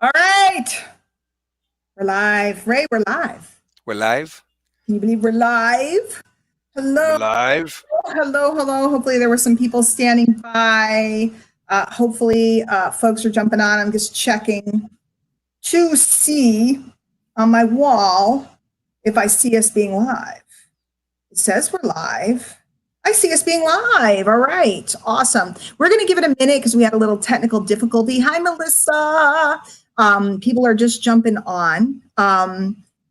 All right. We're live. Ray, we're live. We're live. Can you believe we're live? We're Hello. live. Hello. Hopefully there were some people standing by. Hopefully folks are jumping on. I'm just checking to see on my wall if I see us being live. It says we're live. I see us being live. All right. Awesome. We're going to give it a minute because we had a little technical difficulty. Hi, Melissa. People are just jumping on.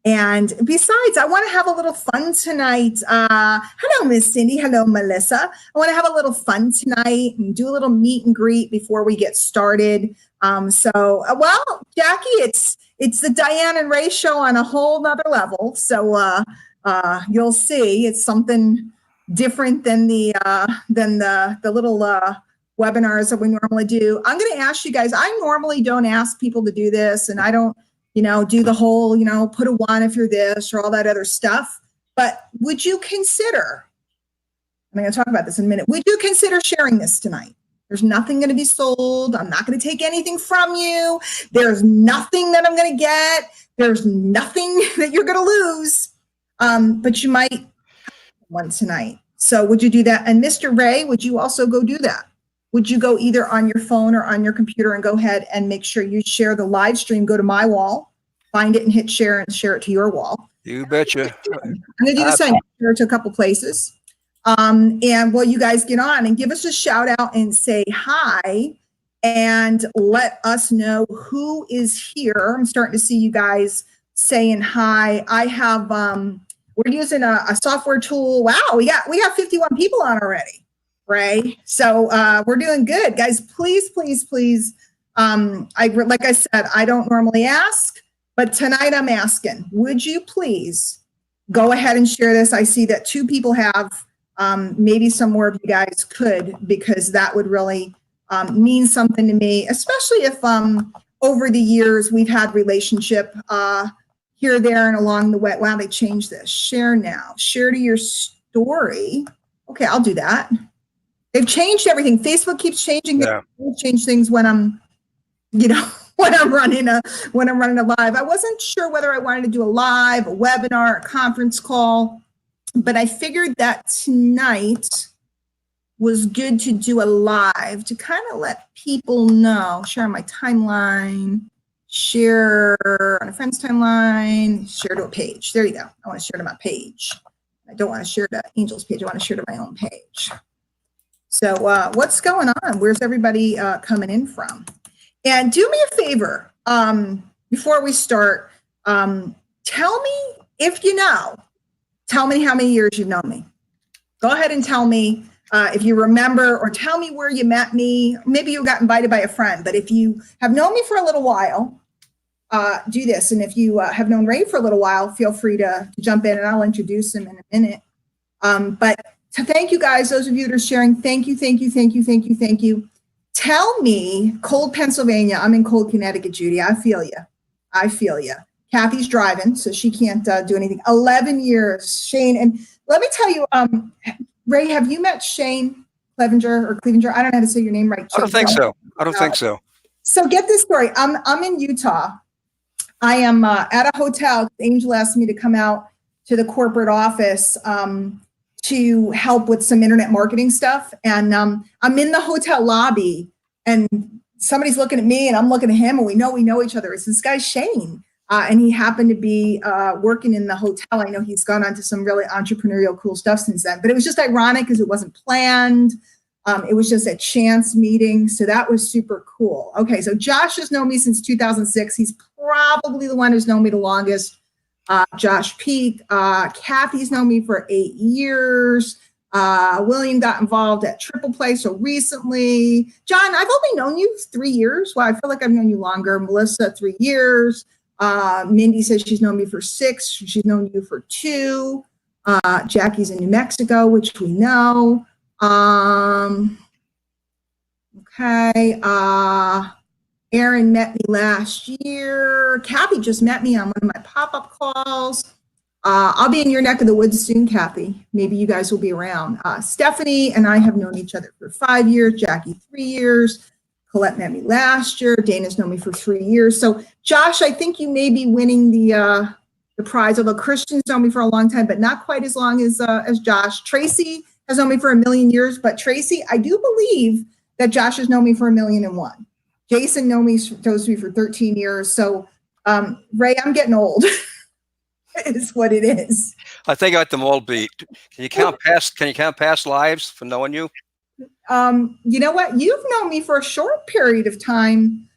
And besides, I want to have a little fun tonight. Hello, Miss Cindy. Hello, Melissa. I want to have a little fun tonight and do a little meet and greet before we get started. Well, Jackie, it's the Diane and Ray show on a whole nother level. So you'll see it's something different than the little webinars that we normally do. I'm going to ask you guys, I normally don't ask people to do this, and I don't, do the whole, put a 1 if you're this or all that other stuff. But would you consider, I'm going to talk about this in a minute, would you consider sharing this tonight? There's nothing going to be sold. I'm not going to take anything from you. There's nothing that I'm going to get. There's nothing that you're going to lose. But you might have one tonight. So would you do that? And Mr. Ray, would you also go do that? Would you go either on your phone or on your computer and go ahead and make sure you share the live stream, go to my wall, find it and hit share and share it to your wall. You betcha. I'm going to do the same, share it to a couple places. And while you guys get on and give us a shout out and say hi and let us know who is here. I'm starting to see you guys saying hi. I have, we're using a software tool. Wow, we got 51 people on already. Right. So we're doing good, guys. Please. Like I said, I don't normally ask, but tonight I'm asking, would you please go ahead and share this? I see that 2 people have, maybe some more of you guys could, because that would really mean something to me, especially if over the years we've had relationship here, there, and along the way. Wow, they changed this. Share now. Share to your story. Okay, I'll do that. They've changed everything. Facebook keeps changing. Yeah. They change things when I'm, when I'm running a live. I wasn't sure whether I wanted to do a live, a webinar, a conference call, but I figured that tonight was good to do a live to kind of let people know. Share on my timeline, share on a friend's timeline, share to a page. There you go. I want to share to my page. I don't want to share to Angel's page. I want to share to my own page. So what's going on? Where's everybody coming in from? And do me a favor before we start. Tell me if you know. Tell me how many years you've known me. Go ahead and tell me if you remember, or tell me where you met me. Maybe you got invited by a friend. But if you have known me for a little while, do this. And if you have known Ray for a little while, feel free to jump in, and I'll introduce him in a minute. But to thank you guys, those of you that are sharing, thank you. Tell me, Cold Pennsylvania. I'm in Cold Connecticut, Judy. I feel you. Kathy's driving, so she can't do anything. 11 years, Shane. And let me tell you, Ray, have you met Shane Clevenger? I don't know how to say your name right. I don't think so. So get this story. I'm in Utah. I am at a hotel. Angel asked me to come out to the corporate office to help with some internet marketing stuff. And I'm in the hotel lobby, and somebody's looking at me and I'm looking at him, and we know each other. It's this guy, Shane. And he happened to be working in the hotel. I know he's gone on to some really entrepreneurial cool stuff since then, but it was just ironic because it wasn't planned. It was just a chance meeting. So that was super cool. Okay. So Josh has known me since 2006. He's probably the one who's known me the longest. Josh Peak, Kathy's known me for 8 years. William got involved at Triple Play so recently. John, I've only known you 3 years. Well, I feel like I've known you longer. Melissa, 3 years. Mindy says she's known me for 6. She's known you for 2. Jackie's in New Mexico, which we know. Okay. Aaron met me last year. Kathy just met me on one of my pop-up calls. I'll be in your neck of the woods soon, Kathy. Maybe you guys will be around. Stephanie and I have known each other for 5 years. Jackie, 3 years. Colette met me last year. Dana's known me for 3 years. So Josh, I think you may be winning the prize, although Christian's known me for a long time, but not quite as long as Josh. Tracy has known me for 1,000,000 years, but Tracy, I do believe that Josh has known me for 1,000,001. Jason knows me for 13 years. So Ray, I'm getting old. Is what it is. I think I got them all beat. Can you count past lives for knowing you? You know what? You've known me for a short period of time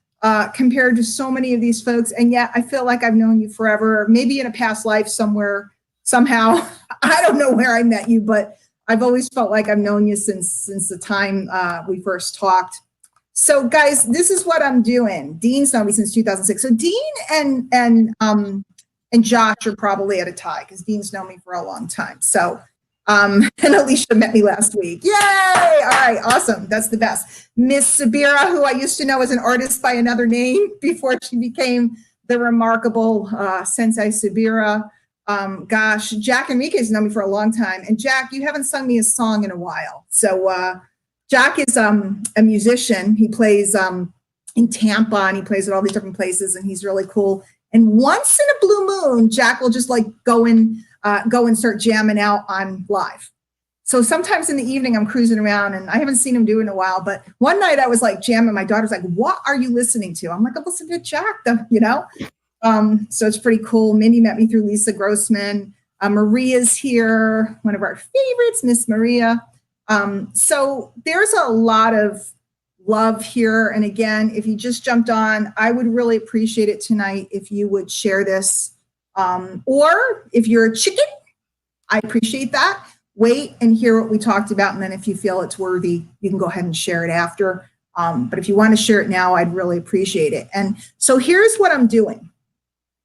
compared to so many of these folks, and yet I feel like I've known you forever. Maybe in a past life somewhere, somehow. I don't know where I met you, but I've always felt like I've known you since the time we first talked. So, guys, this is what I'm doing. Dean's known me since 2006. So, Dean and Josh are probably at a tie because Dean's known me for a long time. So, and Alicia met me last week. Yay! All right, awesome. That's the best. Miss Sabira, who I used to know as an artist by another name before she became the remarkable Sensei Sabira. Gosh, Jack Enriquez known me for a long time. And Jack, you haven't sung me a song in a while. So Jack is a musician. He plays in Tampa and he plays at all these different places and he's really cool. And once in a blue moon, Jack will just like go and start jamming out on live. So sometimes in the evening, I'm cruising around and I haven't seen him do it in a while. But one night I was like jamming. My daughter's like, "What are you listening to?" I'm like, "I'm listening to Jack," you know? So it's pretty cool. Mindy met me through Lisa Grossman. Maria's here, one of our favorites, Miss Maria. So there's a lot of love here. And again, if you just jumped on, I would really appreciate it tonight if you would share this. Or if you're a chicken, I appreciate that. Wait and hear what we talked about. And then if you feel it's worthy, you can go ahead and share it after. But if you want to share it now, I'd really appreciate it. And so here's what I'm doing.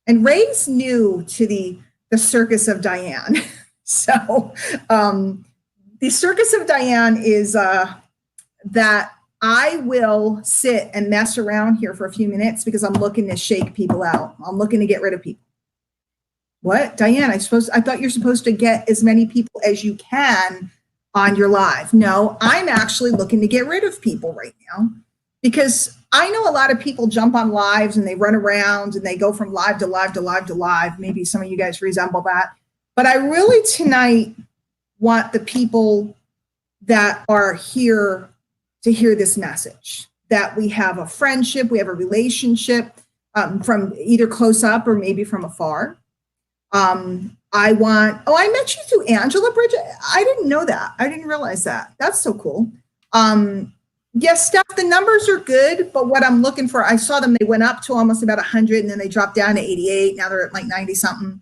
And Ray's new to the Circus of Diane. So the Circus of Diane is that I will sit and mess around here for a few minutes because I'm looking to shake people out. I'm looking to get rid of people. What? Diane, I thought you're supposed to get as many people as you can on your live. No, I'm actually looking to get rid of people right now because I know a lot of people jump on lives and they run around and they go from live to live to live to live. Maybe some of you guys resemble that. But I really tonight want the people that are here to hear this message, that we have a friendship, we have a relationship from either close up or maybe from afar. I met you through Angela Bridget. I didn't know that. I didn't realize that. That's so cool. Yes, Steph, the numbers are good, but what I'm looking for, I saw them, they went up to almost about 100 and then they dropped down to 88. Now they're at like 90 something.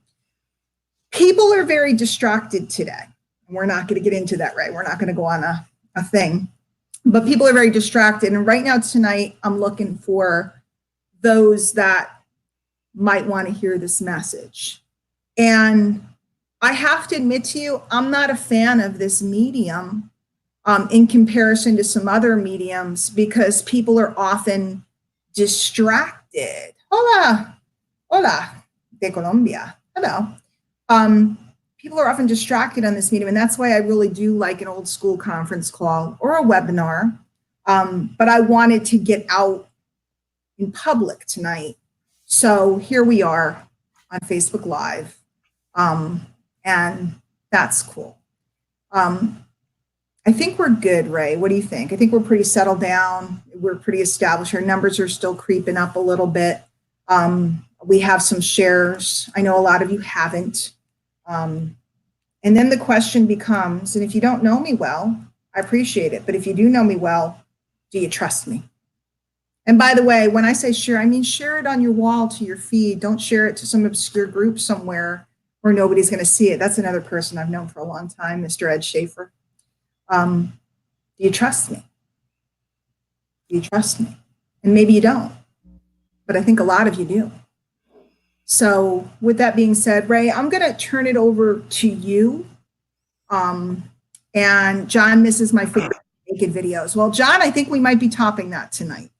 People are very distracted today. We're not going to get into that, right? We're not going to go on a thing. But people are very distracted. And right now tonight, I'm looking for those that might want to hear this message. And I have to admit to you, I'm not a fan of this medium in comparison to some other mediums because people are often distracted. Hola, de Colombia. Hello. People are often distracted on this medium, and that's why I really do like an old school conference call or a webinar. But I wanted to get out in public tonight. So here we are on Facebook Live, and that's cool. I think we're good, Ray. What do you think? I think we're pretty settled down. We're pretty established. Our numbers are still creeping up a little bit. We have some shares. I know a lot of you haven't. And then the question becomes, and if you don't know me well, I appreciate it. But if you do know me well, do you trust me? And by the way, when I say share, I mean share it on your wall to your feed. Don't share it to some obscure group somewhere where nobody's going to see it. That's another person I've known for a long time, Mr. Ed Schaefer. Do you trust me? Do you trust me? And maybe you don't, but I think a lot of you do. So with that being said, Ray, I'm going to turn it over to you. And John misses my favorite naked videos. Well, John, I think we might be topping that tonight.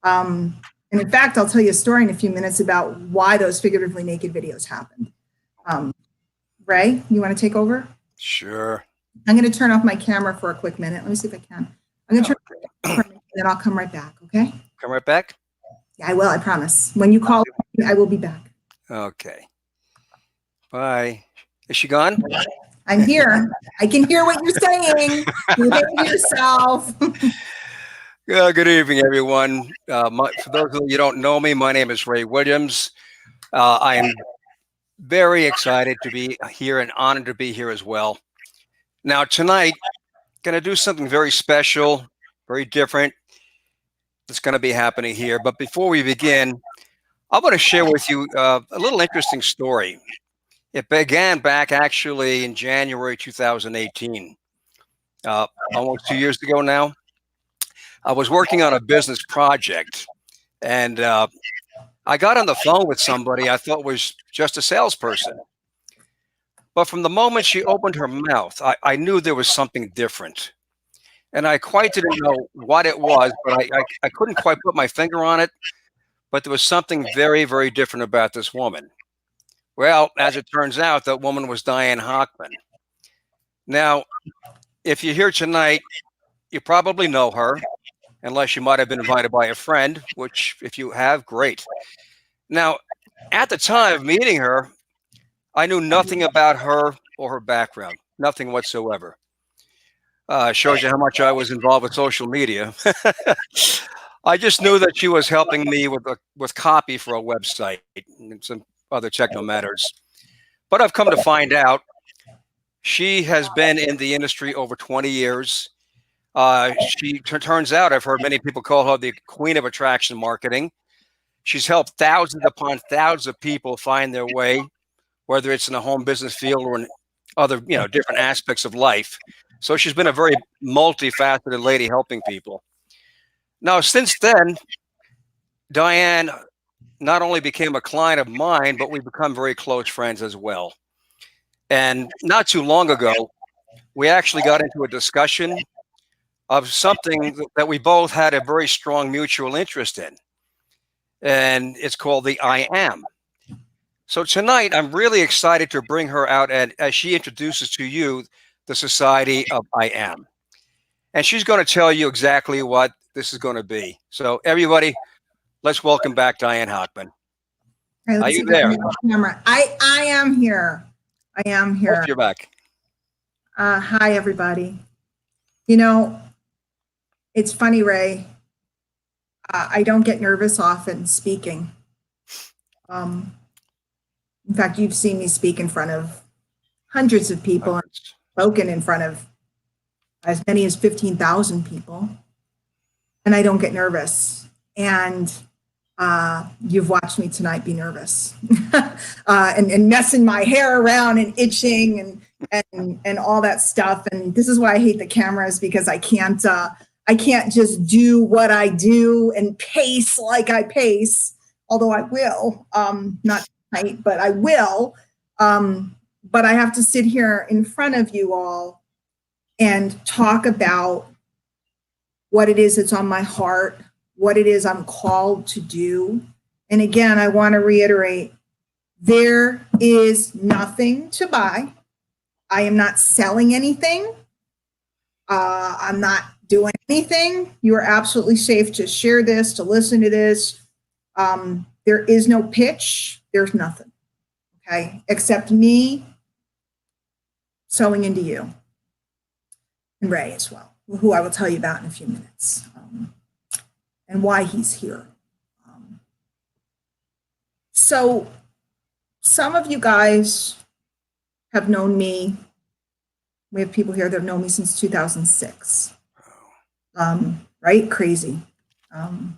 And in fact, I'll tell you a story in a few minutes about why those figuratively naked videos happened. Ray, you want to take over? Sure. I'm going to turn off my camera for a quick minute. Let me see if I can. I'm going to turn it off and then I'll come right back, okay? Okay? Come right back? Yeah, I will, I promise. When you call, I will be back. Okay. Bye. Is she gone? I'm here. I can hear what you're saying. Behave yourself. Good evening, everyone. For those of you who don't know me, my name is Ray Williams. I am very excited to be here and honored to be here as well. Now, tonight, going to do something very special, very different that's going to be happening here. But before we begin, I want to share with you a little interesting story. It began back actually in January 2018, almost 2 years ago now. I was working on a business project, and I got on the phone with somebody I thought was just a salesperson. But from the moment she opened her mouth, I knew there was something different. And I quite didn't know what it was, but I couldn't quite put my finger on it. But there was something very, very different about this woman. Well, as it turns out, that woman was Diane Hochman. Now, if you're here tonight, you probably know her, unless you might have been invited by a friend, which if you have, great. Now, at the time of meeting her, I knew nothing about her or her background, nothing whatsoever. Shows you how much I was involved with social media. I just knew that she was helping me with copy for a website and some other techno matters. But I've come to find out she has been in the industry over 20 years. She turns out, I've heard many people call her the queen of attraction marketing. She's helped thousands upon thousands of people find their way, whether it's in the home business field or in other, different aspects of life. So she's been a very multifaceted lady helping people. Now, since then, Diane not only became a client of mine, but we've become very close friends as well. And not too long ago, we actually got into a discussion of something that we both had a very strong mutual interest in. And it's called the I Am. So tonight, I'm really excited to bring her out as she introduces to you the Society of I Am. And she's going to tell you exactly what this is going to be. So everybody, let's welcome back Diane Hochman. Right, Are you there? Camera. I am here. I am here. You're back. Hi, everybody. It's funny, Ray. I don't get nervous often speaking. In fact, you've seen me speak in front of hundreds of people, and spoken in front of as many as 15,000 people, and I don't get nervous. And you've watched me tonight be nervous and messing my hair around and itching and all that stuff. And this is why I hate the cameras, because I can't just do what I do and pace like I pace, although I will, not tonight, but I will. But I have to sit here in front of you all and talk about what it is that's on my heart, what it is I'm called to do. And again, I want to reiterate, there is nothing to buy. I am not selling anything. I'm not doing anything. You are absolutely safe to share this, to listen to this. There is no pitch. There's nothing, okay, except me sewing into you, and Ray as well, who I will tell you about in a few minutes, and why he's here. So some of you guys have known me. We have people here that have known me since 2006. Right? Crazy. And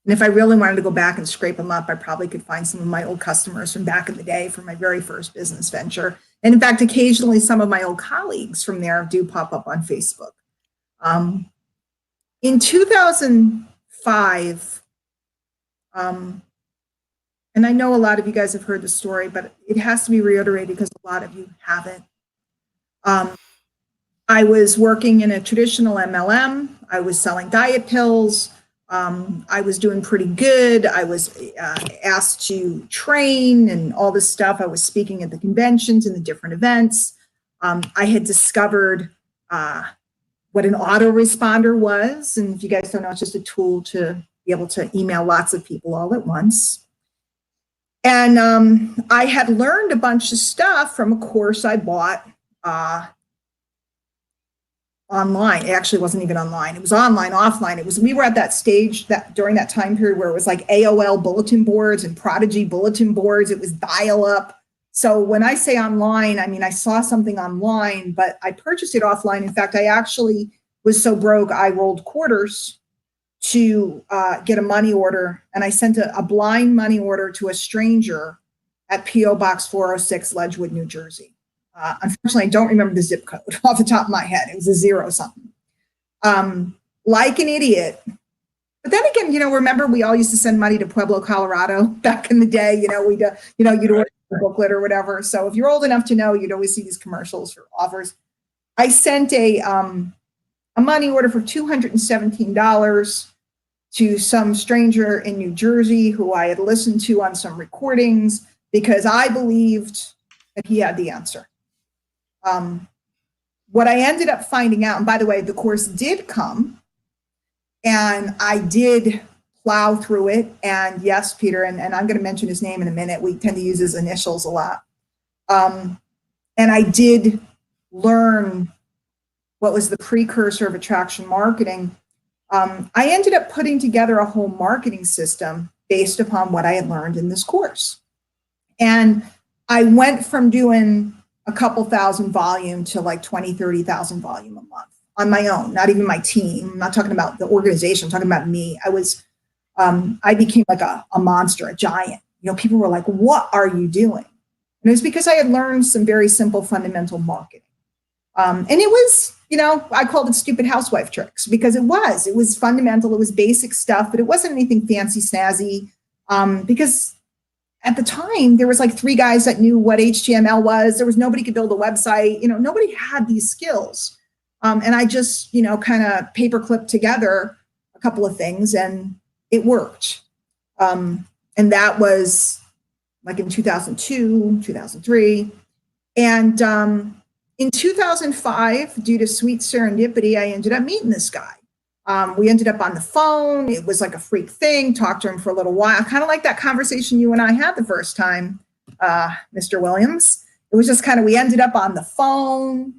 if I really wanted to go back and scrape them up, I probably could find some of my old customers from back in the day from my very first business venture. And in fact, occasionally some of my old colleagues from there do pop up on Facebook. In 2005, and I know a lot of you guys have heard the story, but it has to be reiterated because a lot of you haven't. I was working in a traditional MLM. I was selling diet pills. I was doing pretty good. I was asked to train and all this stuff. I was speaking at the conventions and the different events. I had discovered what an autoresponder was. And if you guys don't know, it's just a tool to be able to email lots of people all at once. And I had learned a bunch of stuff from a course I bought online. It actually wasn't even online. It was online, offline. We were at that stage that during that time period where it was like AOL bulletin boards and Prodigy bulletin boards. It was dial up. So when I say online, I mean, I saw something online, but I purchased it offline. In fact, I actually was so broke, I rolled quarters to get a money order. And I sent a blind money order to a stranger at P.O. Box 406, Ledgewood, New Jersey. Unfortunately, I don't remember the zip code off the top of my head. It was a 0 something. Like an idiot. But then again, remember we all used to send money to Pueblo, Colorado back in the day. You'd order a booklet or whatever. So if you're old enough to know, you'd always see these commercials for offers. I sent a money order for $217 to some stranger in New Jersey who I had listened to on some recordings because I believed that he had the answer. What I ended up finding out, and by the way, the course did come, and I did plow through it. And yes, Peter, and I'm going to mention his name in a minute. We tend to use his initials a lot. And I did learn what was the precursor of attraction marketing. I ended up putting together a whole marketing system based upon what I had learned in this course. And I went from doing a couple thousand volume to like 20, 30,000 volume a month on my own, not even my team. I'm not talking about the organization, I'm talking about me. I became like a monster, a giant. People were like, what are you doing? And it was because I had learned some very simple fundamental marketing. And it was, I called it stupid housewife tricks because it was fundamental. It was basic stuff, but it wasn't anything fancy snazzy. Because at the time, there was like 3 guys that knew what HTML was. There was nobody could build a website. Nobody had these skills. And I just, kind of paperclipped together a couple of things and it worked. And that was like in 2002, 2003. And in 2005, due to sweet serendipity, I ended up meeting this guy. We ended up on the phone. It was like a freak thing. Talked to him for a little while, kind of like that conversation you and I had the first time, Mr. Williams. It was just kind of, we ended up on the phone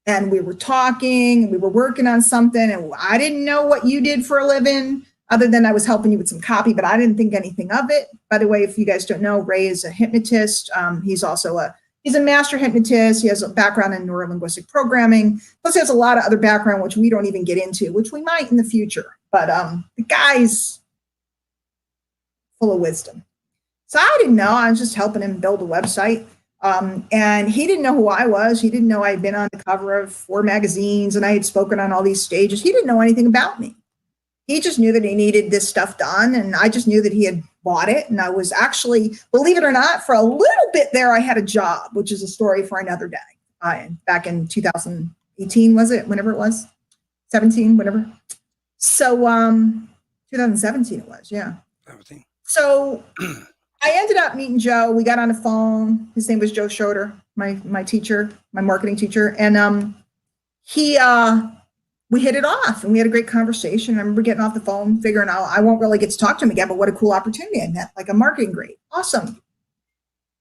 and we were talking, we were working on something, and I didn't know what you did for a living other than I was helping you with some copy, but I didn't think anything of it. By the way, if you guys don't know, Ray is a hypnotist. He's also he's a master hypnotist. He has a background in neurolinguistic programming. Plus, he has a lot of other background, which we don't even get into, which we might in the future. But the guy's full of wisdom. So I didn't know. I was just helping him build a website. And he didn't know who I was. He didn't know I'd been on the cover of 4 magazines and I had spoken on all these stages. He didn't know anything about me. He just knew that he needed this stuff done. And I just knew that he had bought it. And I was actually, believe it or not, for a little bit there, I had a job, which is a story for another day. Back in 2018, was it? Whenever it was? 17, whatever. So 2017 it was, yeah. 17. So I ended up meeting Joe. We got on the phone. His name was Joe Schroeder, my teacher, my marketing teacher. And we hit it off and we had a great conversation. I remember getting off the phone, figuring out I won't really get to talk to him again, but what a cool opportunity. I met like a marketing great. Awesome.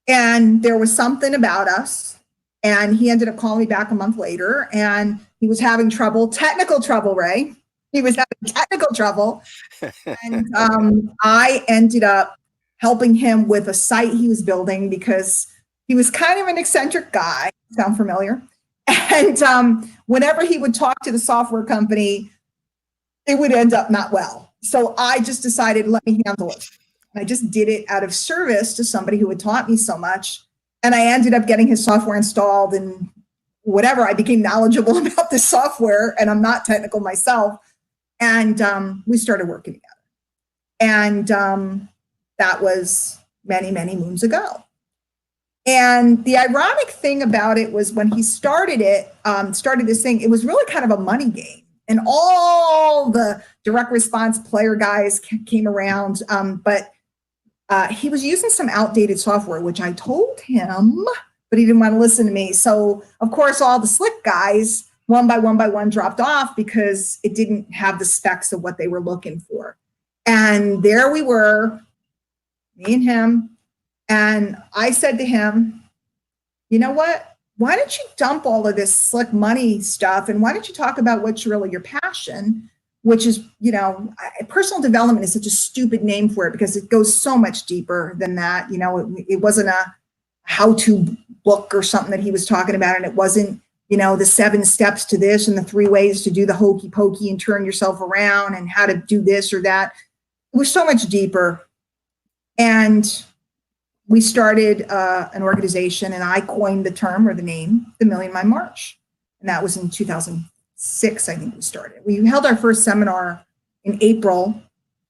And there was something about us. And he ended up calling me back a month later and he was having trouble, technical trouble, Ray. He was having technical trouble. And I ended up helping him with a site he was building because he was kind of an eccentric guy. Sound familiar? And whenever he would talk to the software company, it would end up not well. So I just decided, let me handle it. And I just did it out of service to somebody who had taught me so much. And I ended up getting his software installed and whatever. I became knowledgeable about the software and I'm not technical myself. And we started working together. And that was many, many moons ago. And the ironic thing about it was when he started this thing, it was really kind of a money game. And all the direct response player guys came around. But he was using some outdated software, which I told him, but he didn't want to listen to me. So, of course, all the slick guys one by one dropped off because it didn't have the specs of what they were looking for. And there we were, me and him. And I said to him, you know what? Why don't you dump all of this slick money stuff? And why don't you talk about what's really your passion, which is, personal development is such a stupid name for it because it goes so much deeper than that. It wasn't a how-to book or something that he was talking about. And it wasn't, the 7 steps to this and the 3 ways to do the hokey pokey and turn yourself around and how to do this or that. It was so much deeper. And we started an organization, and I coined the term or the name, the Million Mile March. And that was in 2006, I think we started. We held our first seminar in April.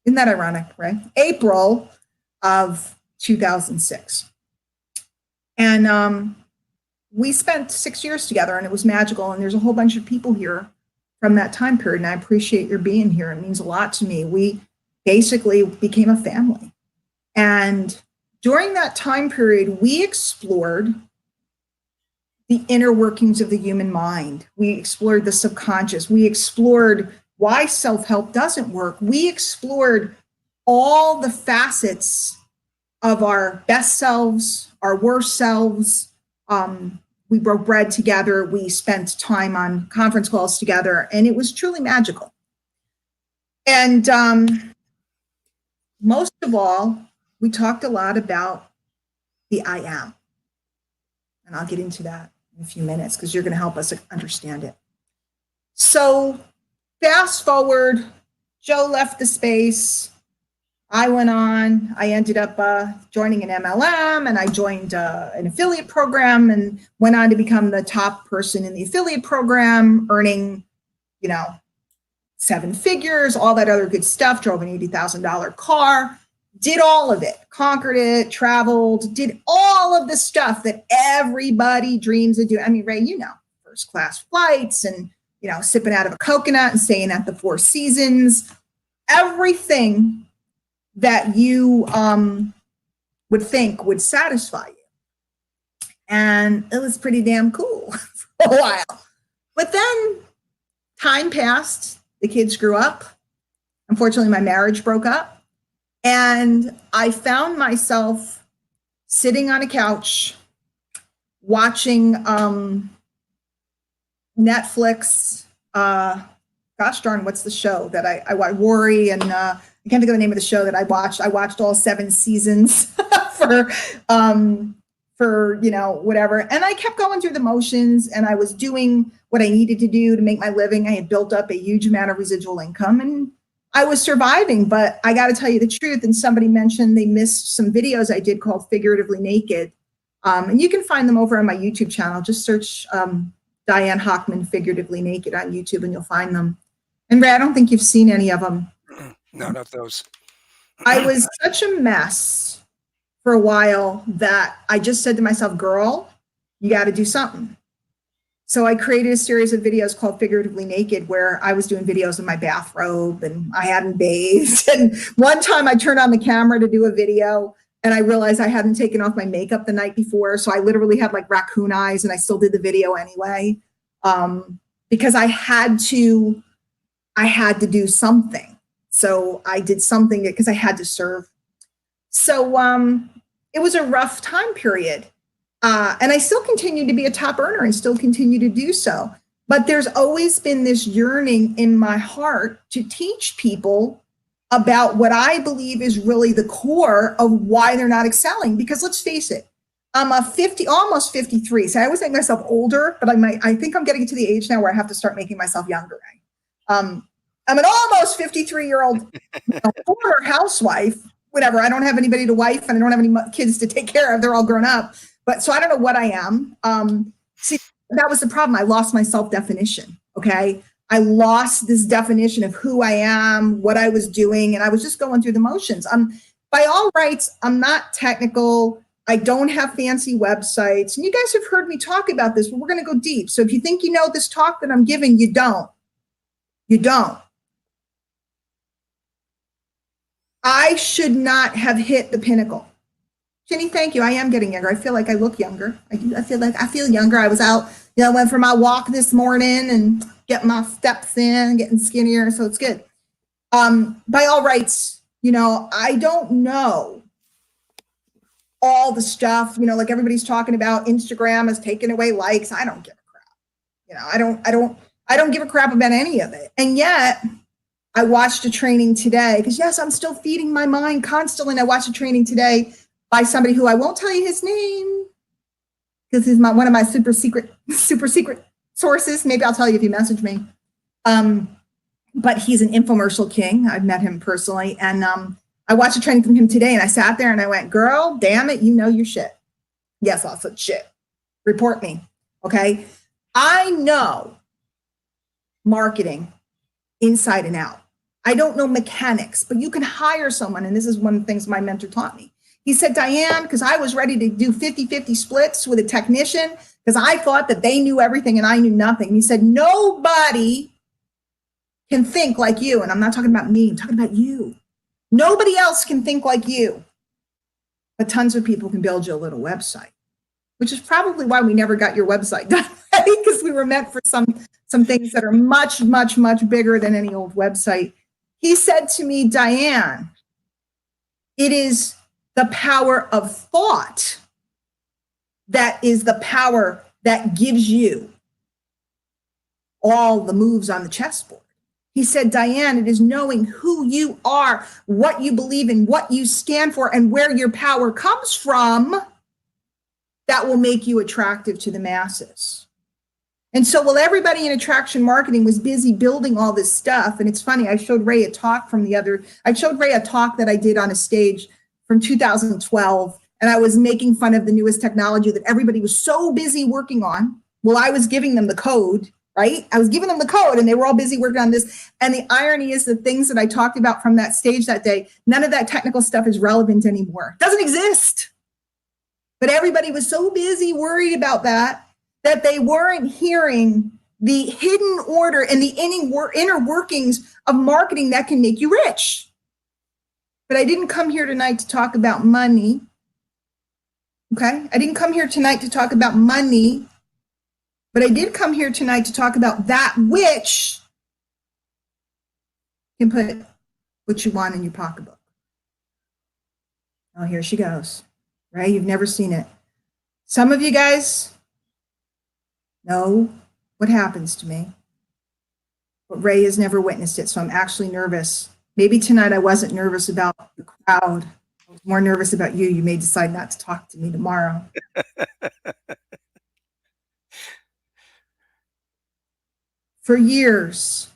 Isn't that ironic, right? April of 2006. And we spent 6 years together, and it was magical. And there's a whole bunch of people here from that time period. And I appreciate your being here. It means a lot to me. We basically became a family. And during that time period, we explored the inner workings of the human mind. We explored the subconscious. We explored why self-help doesn't work. We explored all the facets of our best selves, our worst selves. We broke bread together. We spent time on conference calls together, and it was truly magical. And most of all, we talked a lot about the I am. And I'll get into that in a few minutes because you're going to help us understand it. So fast forward, Joe left the space. I went on. I ended up joining an MLM, and I joined an affiliate program and went on to become the top person in the affiliate program, earning, 7 figures, all that other good stuff, drove an $80,000 car. Did all of it, conquered it, traveled, did all of the stuff that everybody dreams of doing. I mean, Ray, first class flights and, sipping out of a coconut and staying at the Four Seasons, everything that you would think would satisfy you. And it was pretty damn cool for a while. But then time passed, the kids grew up. Unfortunately, my marriage broke up. And I found myself sitting on a couch watching Netflix. Gosh darn, what's the show that I watched? Rory and I can't think of the name of the show that I watched. I watched all 7 seasons for whatever. And I kept going through the motions, and I was doing what I needed to do to make my living. I had built up a huge amount of residual income, and I was surviving. But I got to tell you the truth. And somebody mentioned they missed some videos I did called Figuratively Naked. And you can find them over on my YouTube channel. Just search Diane Hochman Figuratively Naked on YouTube, and you'll find them. And Ray, I don't think you've seen any of them. No, not those. I was such a mess for a while that I just said to myself, girl, you got to do something. So I created a series of videos called Figuratively Naked, where I was doing videos in my bathrobe and I hadn't bathed. And one time I turned on the camera to do a video, and I realized I hadn't taken off my makeup the night before. So I literally had like raccoon eyes, and I still did the video anyway, because I had to do something. So I did something because I had to serve. So it was a rough time period. And I still continue to be a top earner and still continue to do so. But there's always been this yearning in my heart to teach people about what I believe is really the core of why they're not excelling. Because let's face it, I'm almost 53. So I always make myself older, but I think I'm getting to the age now where I have to start making myself younger. I'm an almost 53-year-old former housewife, whatever. I don't have anybody to wife, and I don't have any kids to take care of. They're all grown up. But so I don't know what I am. See, that was the problem. I lost my self-definition. Okay. I lost this definition of who I am, what I was doing, and I was just going through the motions. By all rights, I'm not technical. I don't have fancy websites. And you guys have heard me talk about this, but we're going to go deep. So if you think you know this talk that I'm giving, you don't. You don't. I should not have hit the pinnacle. Jenny, thank you. I am getting younger. I feel like I look younger. I feel younger. I was out You know, I went for my walk this morning and getting my steps in, getting skinnier, so it's good. By all rights, you know, I don't know all the stuff, you know, like everybody's talking about Instagram has taken away likes. I don't give a crap. You know, I don't give a crap about any of it. And yet I watched a training today because yes, I'm still feeding my mind constantly. And I watched a training today by somebody who I won't tell you his name because he's one of my super secret sources. Maybe I'll tell you if you message me. But he's an infomercial king. I've met him personally. And I watched a training from him today and I sat there and I went, girl, damn it, you know your shit. Yes, I said shit. Report me. Okay. I know marketing inside and out. I don't know mechanics, but you can hire someone. And this is one of the things my mentor taught me. He said, Diane, because I was ready to do 50-50 splits with a technician because I thought that they knew everything and I knew nothing. And he said, nobody can think like you. And I'm not talking about me, I'm talking about you. Nobody else can think like you. But tons of people can build you a little website, which is probably why we never got your website done, right? Because we were meant for some things that are much, much, much bigger than any old website. He said to me, Diane, it is the power of thought that is the power that gives you all the moves on the chessboard. He said, Diane, it is knowing who you are, what you believe in, what you stand for, and where your power comes from that will make you attractive to the masses. And so while everybody in attraction marketing was busy building all this stuff, and it's funny, I showed Ray a talk that I did on a stage from 2012, and I was making fun of the newest technology that everybody was so busy working on. Well, I was giving them the code, right? I was giving them the code and they were all busy working on this. And the irony is the things that I talked about from that stage that day, none of that technical stuff is relevant anymore. It doesn't exist. But everybody was so busy worried about that they weren't hearing the hidden order and the inner workings of marketing that can make you rich. But I didn't come here tonight to talk about money. Okay? I didn't come here tonight to talk about money. But I did come here tonight to talk about that which can put what you want in your pocketbook. Oh, here she goes. Right? You've never seen it. Some of you guys know what happens to me. But Ray has never witnessed it, so I'm actually nervous. Maybe tonight I wasn't nervous about the crowd. I was more nervous about you. You may decide not to talk to me tomorrow. For years,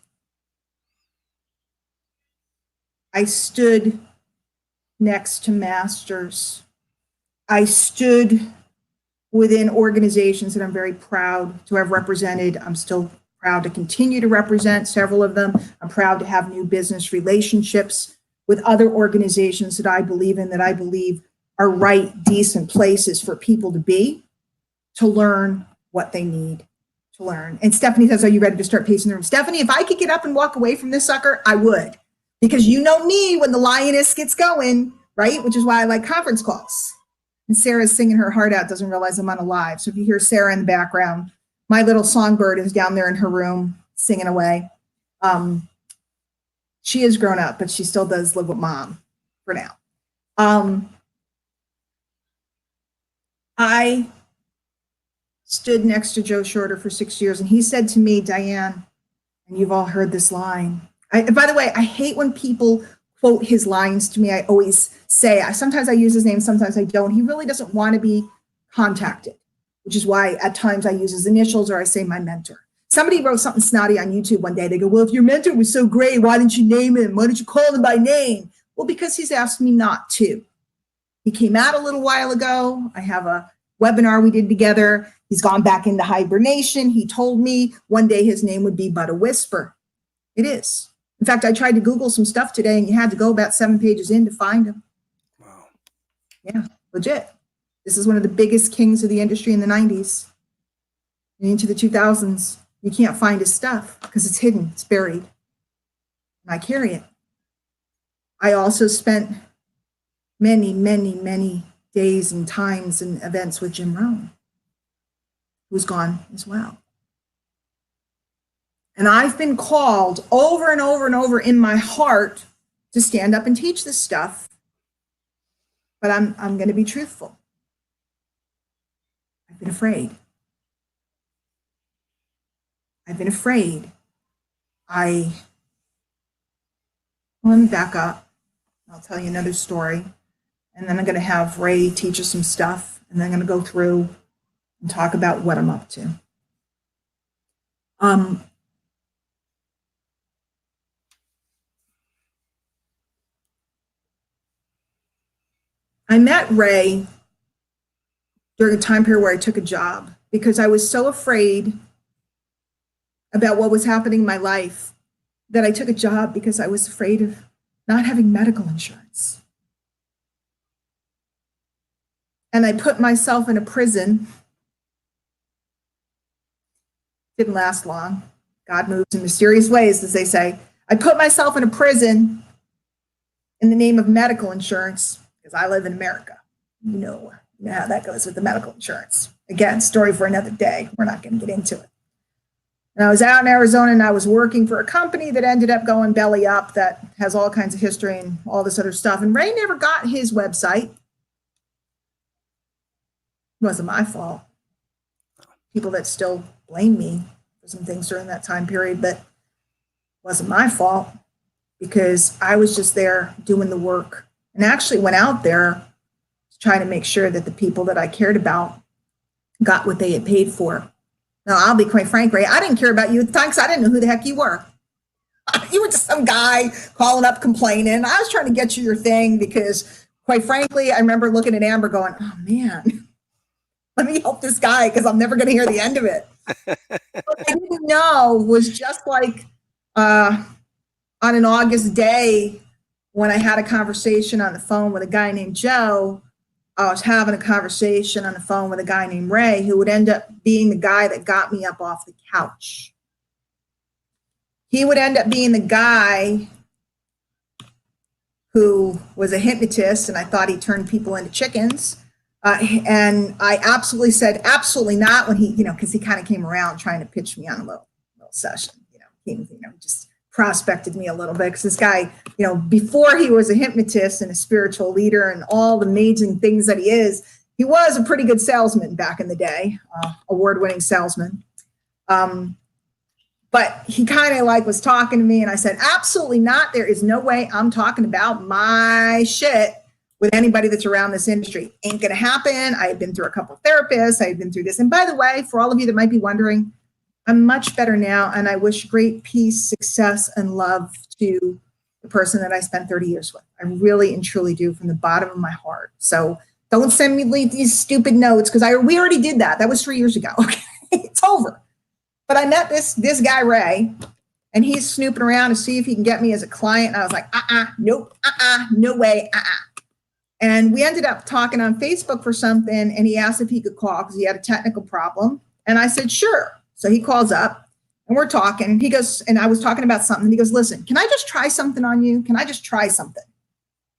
I stood next to masters. I stood within organizations that I'm very proud to have represented. I'm still proud to continue to represent several of them. I'm proud to have new business relationships with other organizations that I believe in, that I believe are right, decent places for people to be, to learn what they need to learn. And Stephanie says, are you ready to start pacing the room? Stephanie, if I could get up and walk away from this sucker, I would. Because you know me when the lioness gets going, right? Which is why I like conference calls. And Sarah's singing her heart out, doesn't realize I'm on a live. So if you hear Sarah in the background, my little songbird is down there in her room singing away. She is grown up, but she still does live with mom for now. I stood next to Joe Shorter for 6 years, and he said to me, Diane, and you've all heard this line. By the way, I hate when people quote his lines to me. I always say, sometimes I use his name, sometimes I don't. He really doesn't want to be contacted, which is why at times I use his initials or I say my mentor. Somebody wrote something snotty on YouTube one day. They go, well, if your mentor was so great, why didn't you name him? Why didn't you call him by name? Well, because he's asked me not to. He came out a little while ago. I have a webinar we did together. He's gone back into hibernation. He told me one day his name would be but a whisper. It is. In fact, I tried to Google some stuff today and you had to go about 7 pages in to find him. Wow. Yeah, legit. This is one of the biggest kings of the industry in the 90s and into the 2000s. You can't find his stuff because it's hidden, it's buried. And I carry it. I also spent many, many, many days and times and events with Jim Rohn. who's gone as well. And I've been called over and over and over in my heart to stand up and teach this stuff. But I'm going to be truthful. I've been afraid. I've been afraid. Let me back up. I'll tell you another story. And then I'm going to have Ray teach us some stuff. And then I'm going to go through and talk about what I'm up to. I met Ray during a time period where I took a job because I was so afraid about what was happening in my life that I took a job because I was afraid of not having medical insurance. And I put myself in a prison. Didn't last long. God moves in mysterious ways, as they say. I put myself in a prison in the name of medical insurance because I live in America. You know how that goes with the medical insurance. Again, story for another day. We're not going to get into it. And I was out in Arizona and I was working for a company that ended up going belly up that has all kinds of history and all this other stuff. And Ray never got his website. It wasn't my fault. People that still blame me for some things during that time period, but it wasn't my fault because I was just there doing the work and actually went out there trying to make sure that the people that I cared about got what they had paid for. Now, I'll be quite frank, Ray, I didn't care about you at the time because I didn't know who the heck you were. You were just some guy calling up complaining. I was trying to get you your thing because, quite frankly, I remember looking at Amber going, oh, man, let me help this guy because I'm never going to hear the end of it. What I didn't know was just like on an August day when I had a conversation on the phone with a guy named Joe, I was having a conversation on the phone with a guy named Ray who would end up being the guy that got me up off the couch. He would end up being the guy who was a hypnotist, and I thought he turned people into chickens. And I absolutely said, absolutely not, when he, because he kind of came around trying to pitch me on a little session, just prospected me a little bit because this guy, before he was a hypnotist and a spiritual leader and all the amazing things that he is, he was a pretty good salesman back in the day, award-winning salesman. But he kind of was talking to me and I said, absolutely not. There is no way I'm talking about my shit with anybody that's around this industry. Ain't going to happen. I had been through a couple of therapists. I had been through this. And by the way, for all of you that might be wondering, I'm much better now, and I wish great peace, success, and love to the person that I spent 30 years with. I really and truly do from the bottom of my heart. So don't send me these stupid notes because we already did that. That was 3 years ago. Okay, it's over. But I met this guy, Ray, and he's snooping around to see if he can get me as a client. And I was like, nope, no way, And we ended up talking on Facebook for something, and he asked if he could call because he had a technical problem. And I said, sure. So he calls up and we're talking, and he goes, and I was talking about something. He goes, listen, can I just try something on you? Can I just try something?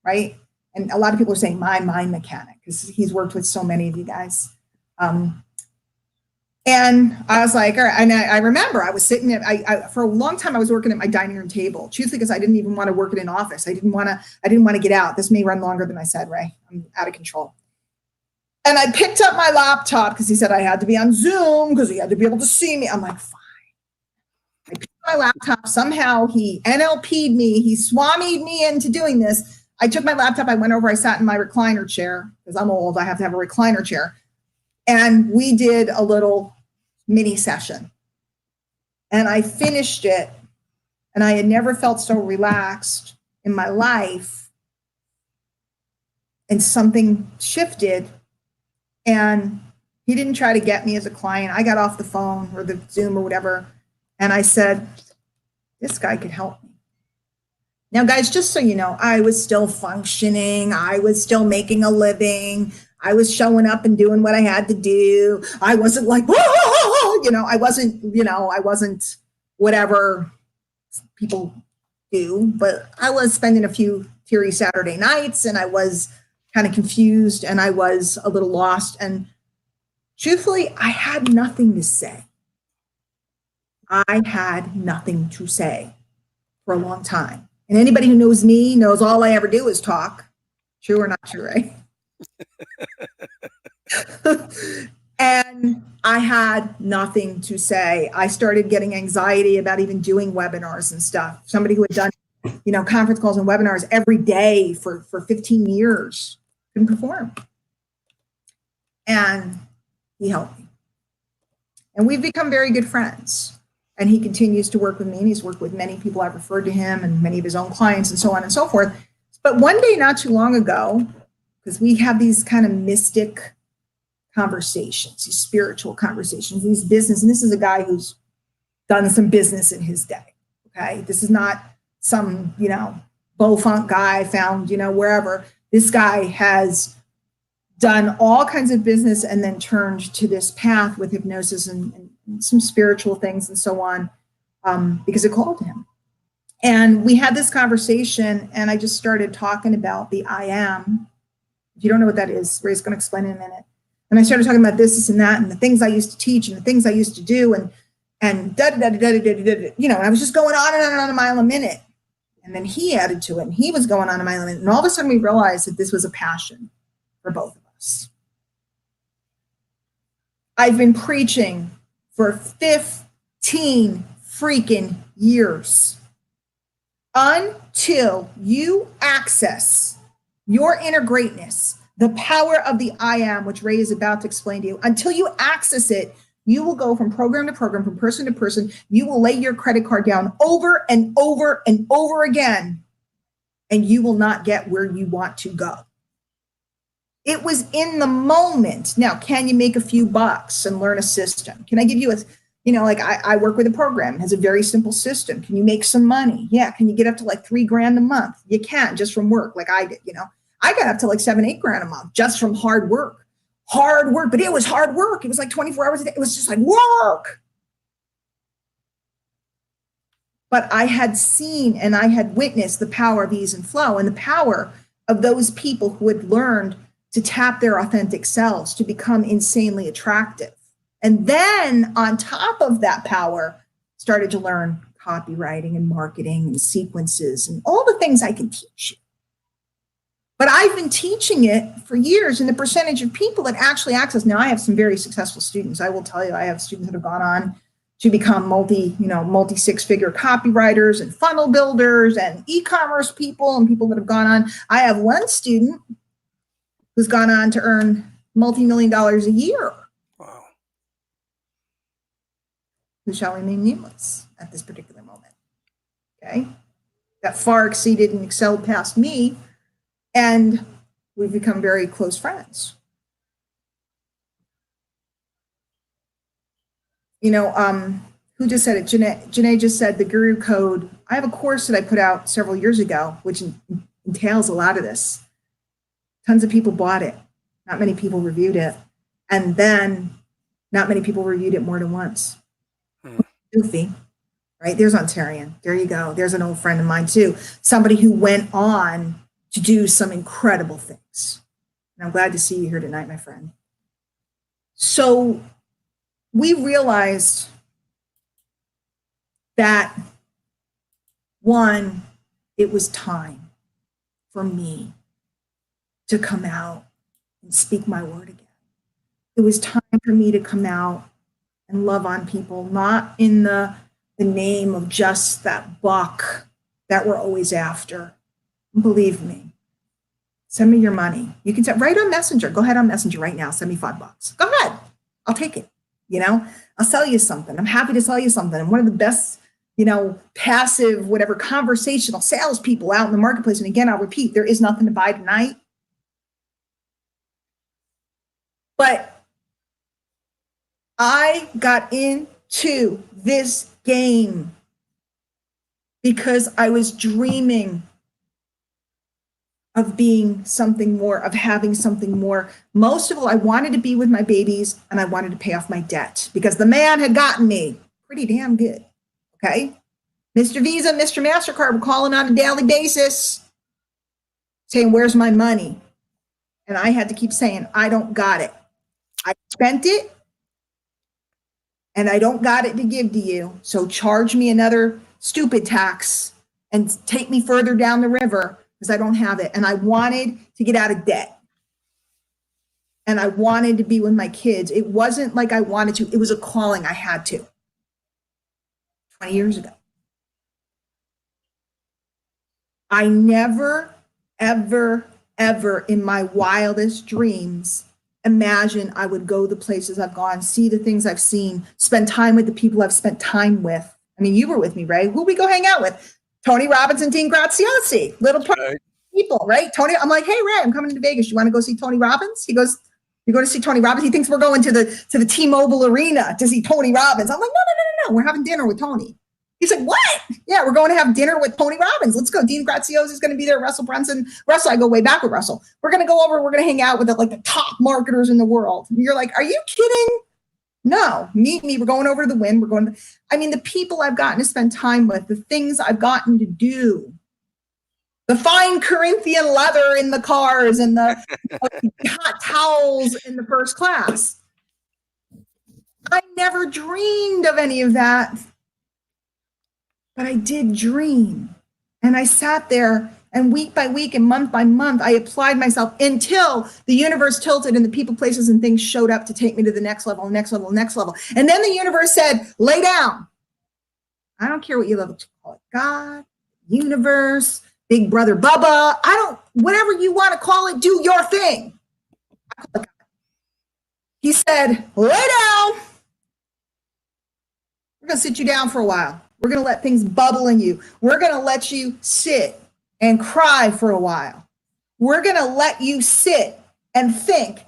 Right. And a lot of people are saying my mind mechanic because he's worked with so many of you guys. And I was like, all right. And I remember I was sitting at, for a long time, I was working at my dining room table, truthfully, because I didn't even want to work in an office. I didn't want to get out. This may run longer than I said, Ray. I'm out of control. And I picked up my laptop because he said I had to be on Zoom because he had to be able to see me. I'm like, fine. I picked up my laptop. Somehow he NLP'd me. He swamied me into doing this. I took my laptop. I went over. I sat in my recliner chair because I'm old. I have to have a recliner chair. And we did a little mini session. And I finished it. And I had never felt so relaxed in my life. And something shifted. And he didn't try to get me as a client. I got off the phone or the Zoom or whatever. And I said, this guy could help me. Now, guys, just so you know, I was still functioning. I was still making a living. I was showing up and doing what I had to do. I wasn't like, I wasn't whatever people do, but I was spending a few teary Saturday nights and I was kind of confused and I was a little lost. And truthfully, I had nothing to say. I had nothing to say for a long time. And anybody who knows me knows all I ever do is talk. True or not true, right? And I had nothing to say. I started getting anxiety about even doing webinars and stuff. Somebody who had done, conference calls and webinars every day for 15 years couldn't perform. And he helped me. And we've become very good friends. And he continues to work with me, and he's worked with many people I've referred to him and many of his own clients and so on and so forth. But one day, not too long ago, because we have these kind of mystic conversations, these spiritual conversations, these business, and this is a guy who's done some business in his day, okay? This is not some, Beaufunk guy found, wherever. This guy has done all kinds of business and then turned to this path with hypnosis and some spiritual things and so on, because it called to him. And we had this conversation, and I just started talking about the I am. If you don't know what that is, Ray's going to explain in a minute. And I started talking about this and that, and the things I used to teach and the things I used to do, and I was just going on and on a mile a minute. And then he added to it, and he was going on a mile a minute. And all of a sudden we realized that this was a passion for both of us. I've been preaching for 15 freaking years until you access your inner greatness, the power of the I am, which Ray is about to explain to you. Until you access it, you will go from program to program, from person to person. You will lay your credit card down over and over and over again, and you will not get where you want to go. It was in the moment. Now, can you make a few bucks and learn a system? Can I give you I work with a program. It has a very simple system. Can you make some money? Yeah. Can you get up to like $3,000 a month? You can, just from work, like I did. I got up to like $7,000-8,000 a month just from hard work, but it was hard work. It was like 24 hours a day. It was just like work. But I had seen and I had witnessed the power of ease and flow, and the power of those people who had learned to tap their authentic selves, to become insanely attractive. And then on top of that power, started to learn copywriting and marketing and sequences and all the things I can teach you. But I've been teaching it for years, and the percentage of people that actually access. Now, I have some very successful students. I will tell you, I have students that have gone on to become multi six-figure copywriters and funnel builders and e-commerce people and people that have gone on. I have one student who's gone on to earn multi-million dollars a year. Wow. Who shall remain nameless at this particular moment. Okay. That far exceeded and excelled past me. And we've become very close friends. Who just said it? Janae just said the Guru Code. I have a course that I put out several years ago, which entails a lot of this. Tons of people bought it. Not many people reviewed it. And then not many people reviewed it more than once. Goofy, right? There's Ontarian. There you go. There's an old friend of mine too. Somebody who went on to do some incredible things. And I'm glad to see you here tonight, my friend. So we realized that, one, it was time for me to come out and speak my word again. It was time for me to come out and love on people, not in the name of just that buck that we're always after. Believe me, send me your money. You can write on Messenger. Go ahead on Messenger right now. Send me $5. Go ahead. I'll take it. I'll sell you something. I'm happy to sell you something. I'm one of the best, passive, whatever, conversational salespeople out in the marketplace. And again, I'll repeat, there is nothing to buy tonight. But I got into this game because I was dreaming of being something more, of having something more. Most of all, I wanted to be with my babies, and I wanted to pay off my debt because the man had gotten me pretty damn good. Okay. Mr. Visa, Mr. MasterCard were calling on a daily basis saying, where's my money? And I had to keep saying, I don't got it. I spent it and I don't got it to give to you. So charge me another stupid tax and take me further down the river because I don't have it. And I wanted to get out of debt. And I wanted to be with my kids. It wasn't like I wanted to. It was a calling I had to. 20 years ago. I never, ever, ever in my wildest dreams imagined I would go the places I've gone, see the things I've seen, spend time with the people I've spent time with. I mean, you were with me, Ray. Who we go hang out with? Tony Robbins and Dean Graziosi, little people, right? Tony, I'm like, hey, Ray, I'm coming to Vegas. You want to go see Tony Robbins? He goes, you go to see Tony Robbins? He thinks we're going to the T-Mobile Arena to see Tony Robbins. I'm like, no. We're having dinner with Tony. He's like, what? Yeah, we're going to have dinner with Tony Robbins. Let's go. Dean Graziosi is going to be there. Russell Brunson. Russell, I go way back with Russell. We're going to go over. We're going to hang out with the top marketers in the world. And you're like, are you kidding? No, meet me. We're going over to the Wynn. We're going to, the people I've gotten to spend time with, the things I've gotten to do, the fine Corinthian leather in the cars and the hot towels in the first class. I never dreamed of any of that. But I did dream. And I sat there and week by week and month by month, I applied myself until the universe tilted and the people, places, and things showed up to take me to the next level, next level, next level. And then the universe said, lay down. I don't care what you love to call it. God, universe, Big Brother Bubba. Whatever you want to call it, do your thing. He said, lay down. We're going to sit you down for a while. We're going to let things bubble in you. We're going to let you sit and cry for a while. We're going to let you sit and think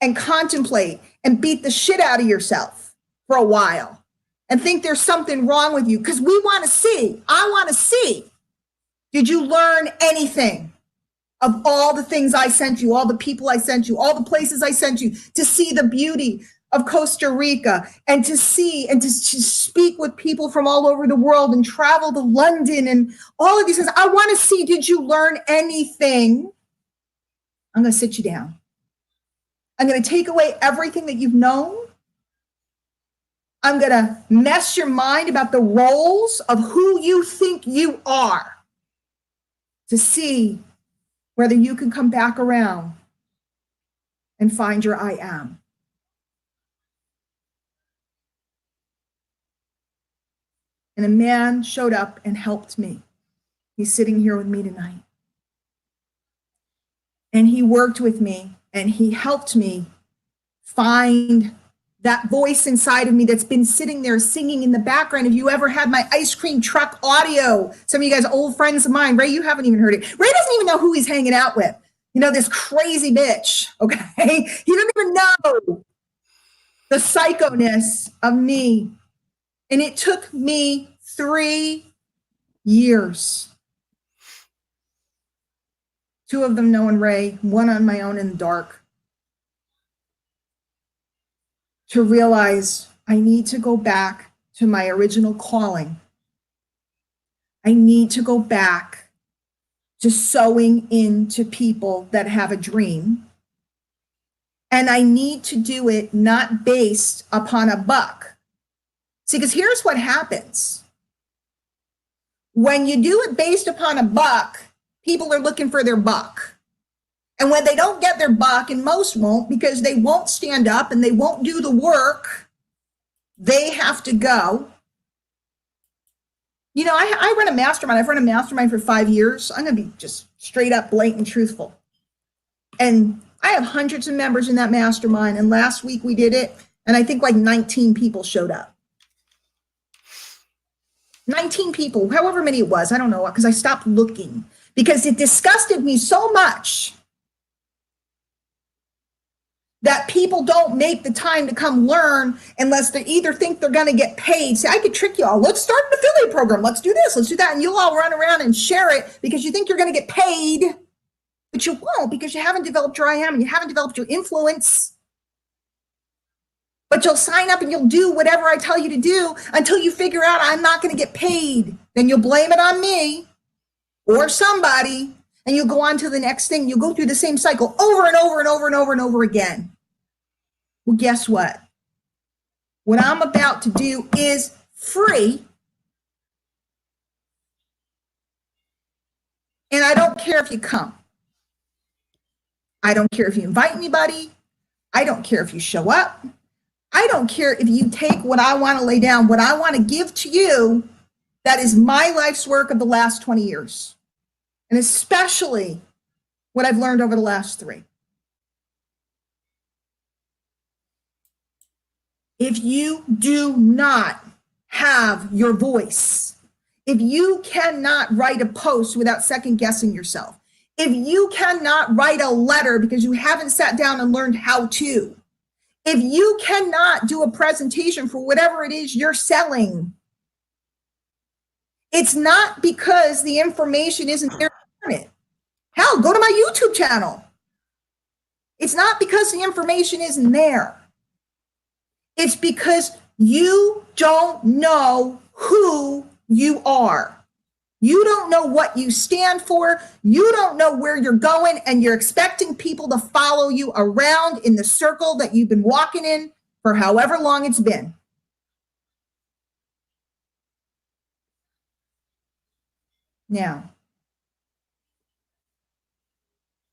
and contemplate and beat the shit out of yourself for a while and think there's something wrong with you because we want to see. I want to see. Did you learn anything of all the things I sent you, all the people I sent you, all the places I sent you to see the beauty of Costa Rica and to see and to speak with people from all over the world and travel to London and all of these things. I want to see, did you learn anything? I'm going to sit you down. I'm going to take away everything that you've known. I'm going to mess your mind about the roles of who you think you are to see whether you can come back around and find your I am. And a man showed up and helped me. He's sitting here with me tonight. And he worked with me and he helped me find that voice inside of me that's been sitting there singing in the background. If you ever had my ice cream truck audio, some of you guys are old friends of mine. Ray, you haven't even heard it. Ray doesn't even know who he's hanging out with. This crazy bitch, okay? He doesn't even know the psychoness of me. And it took me 3 years. 2 of them knowing Ray, 1 on my own in the dark. To realize I need to go back to my original calling. I need to go back to sewing into people that have a dream. And I need to do it not based upon a buck. See, because here's what happens. When you do it based upon a buck, people are looking for their buck. And when they don't get their buck, and most won't because they won't stand up and they won't do the work, they have to go. I run a mastermind. I've run a mastermind for 5 years. I'm going to be just straight up, blatant, truthful. And I have hundreds of members in that mastermind. And last week we did it. And I think like 19 people showed up. 19 people, however many it was, I don't know, because I stopped looking because it disgusted me so much that people don't make the time to come learn unless they either think they're going to get paid. See, I could trick you all. Let's start an affiliate program. Let's do this. Let's do that. And you'll all run around and share it because you think you're going to get paid, but you won't because you haven't developed your I am and you haven't developed your influence. But you'll sign up and you'll do whatever I tell you to do until you figure out I'm not going to get paid. Then you'll blame it on me or somebody, and you'll go on to the next thing. You'll go through the same cycle over and over and over and over and over again. Well, guess what? What I'm about to do is free. And I don't care if you come. I don't care if you invite anybody. I don't care if you show up. I don't care if you take what I want to lay down, what I want to give to you. That is my life's work of the last 20 years. And especially what I've learned over the last 3. If you do not have your voice, if you cannot write a post without second guessing yourself, if you cannot write a letter because you haven't sat down and learned how to, if you cannot do a presentation for whatever it is you're selling, it's not because the information isn't there. Hell, go to my YouTube channel. It's not because the information isn't there. It's because you don't know who you are. You don't know what you stand for. You don't know where you're going, and you're expecting people to follow you around in the circle that you've been walking in for however long it's been. Now,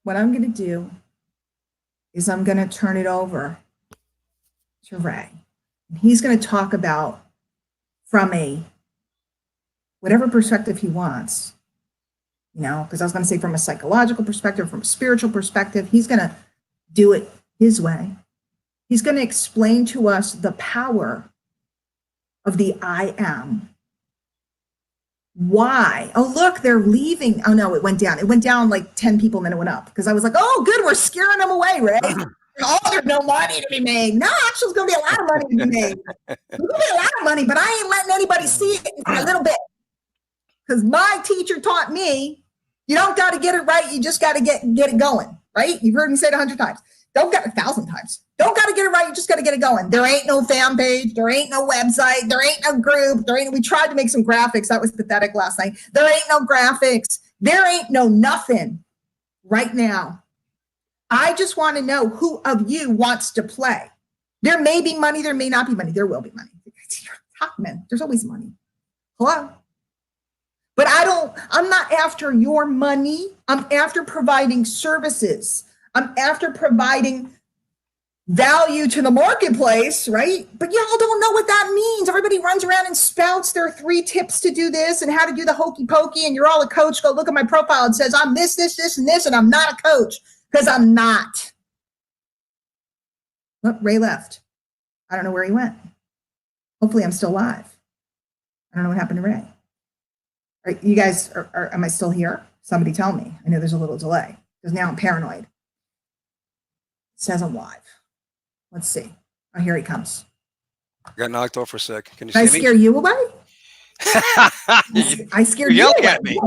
what I'm going to do is I'm going to turn it over to Ray. And he's going to talk about, from a whatever perspective he wants, because I was going to say from a psychological perspective, from a spiritual perspective, he's going to do it his way. He's going to explain to us the power of the I am. Why? Oh, look, they're leaving. Oh, no, it went down. It went down like 10 people, and then it went up. Because I was like, oh, good, we're scaring them away, Ray. Oh, there's no money to be made. No, actually, there's going to be a lot of money to be made. There's going to be a lot of money, but I ain't letting anybody see it for a little bit. Because my teacher taught me, you don't got to get it right. You just got to get it going, right? You've heard me say it 100 times. Don't got 1,000 times. Don't got to get it right. You just got to get it going. There ain't no fan page. There ain't no website. There ain't no group. We tried to make some graphics. That was pathetic last night. There ain't no graphics. There ain't no nothing right now. I just want to know who of you wants to play. There may be money. There may not be money. There will be money. Hochman, there's always money. Hello? But I'm not after your money. I'm after providing services. I'm after providing value to the marketplace, right? But y'all don't know what that means. Everybody runs around and spouts their 3 tips to do this and how to do the hokey pokey. And you're all a coach. Go look at my profile. It says I'm this, and this, and I'm not a coach because I'm not. Oh, Ray left. I don't know where he went. Hopefully I'm still live. I don't know what happened to Ray. You guys, am I still here? Somebody tell me. I know there's a little delay because now I'm paranoid. It says I'm live. Let's see. Oh, here he comes. I got knocked off for a sec. Can you Did I see me? scare you away? I scared you yelled away. at me.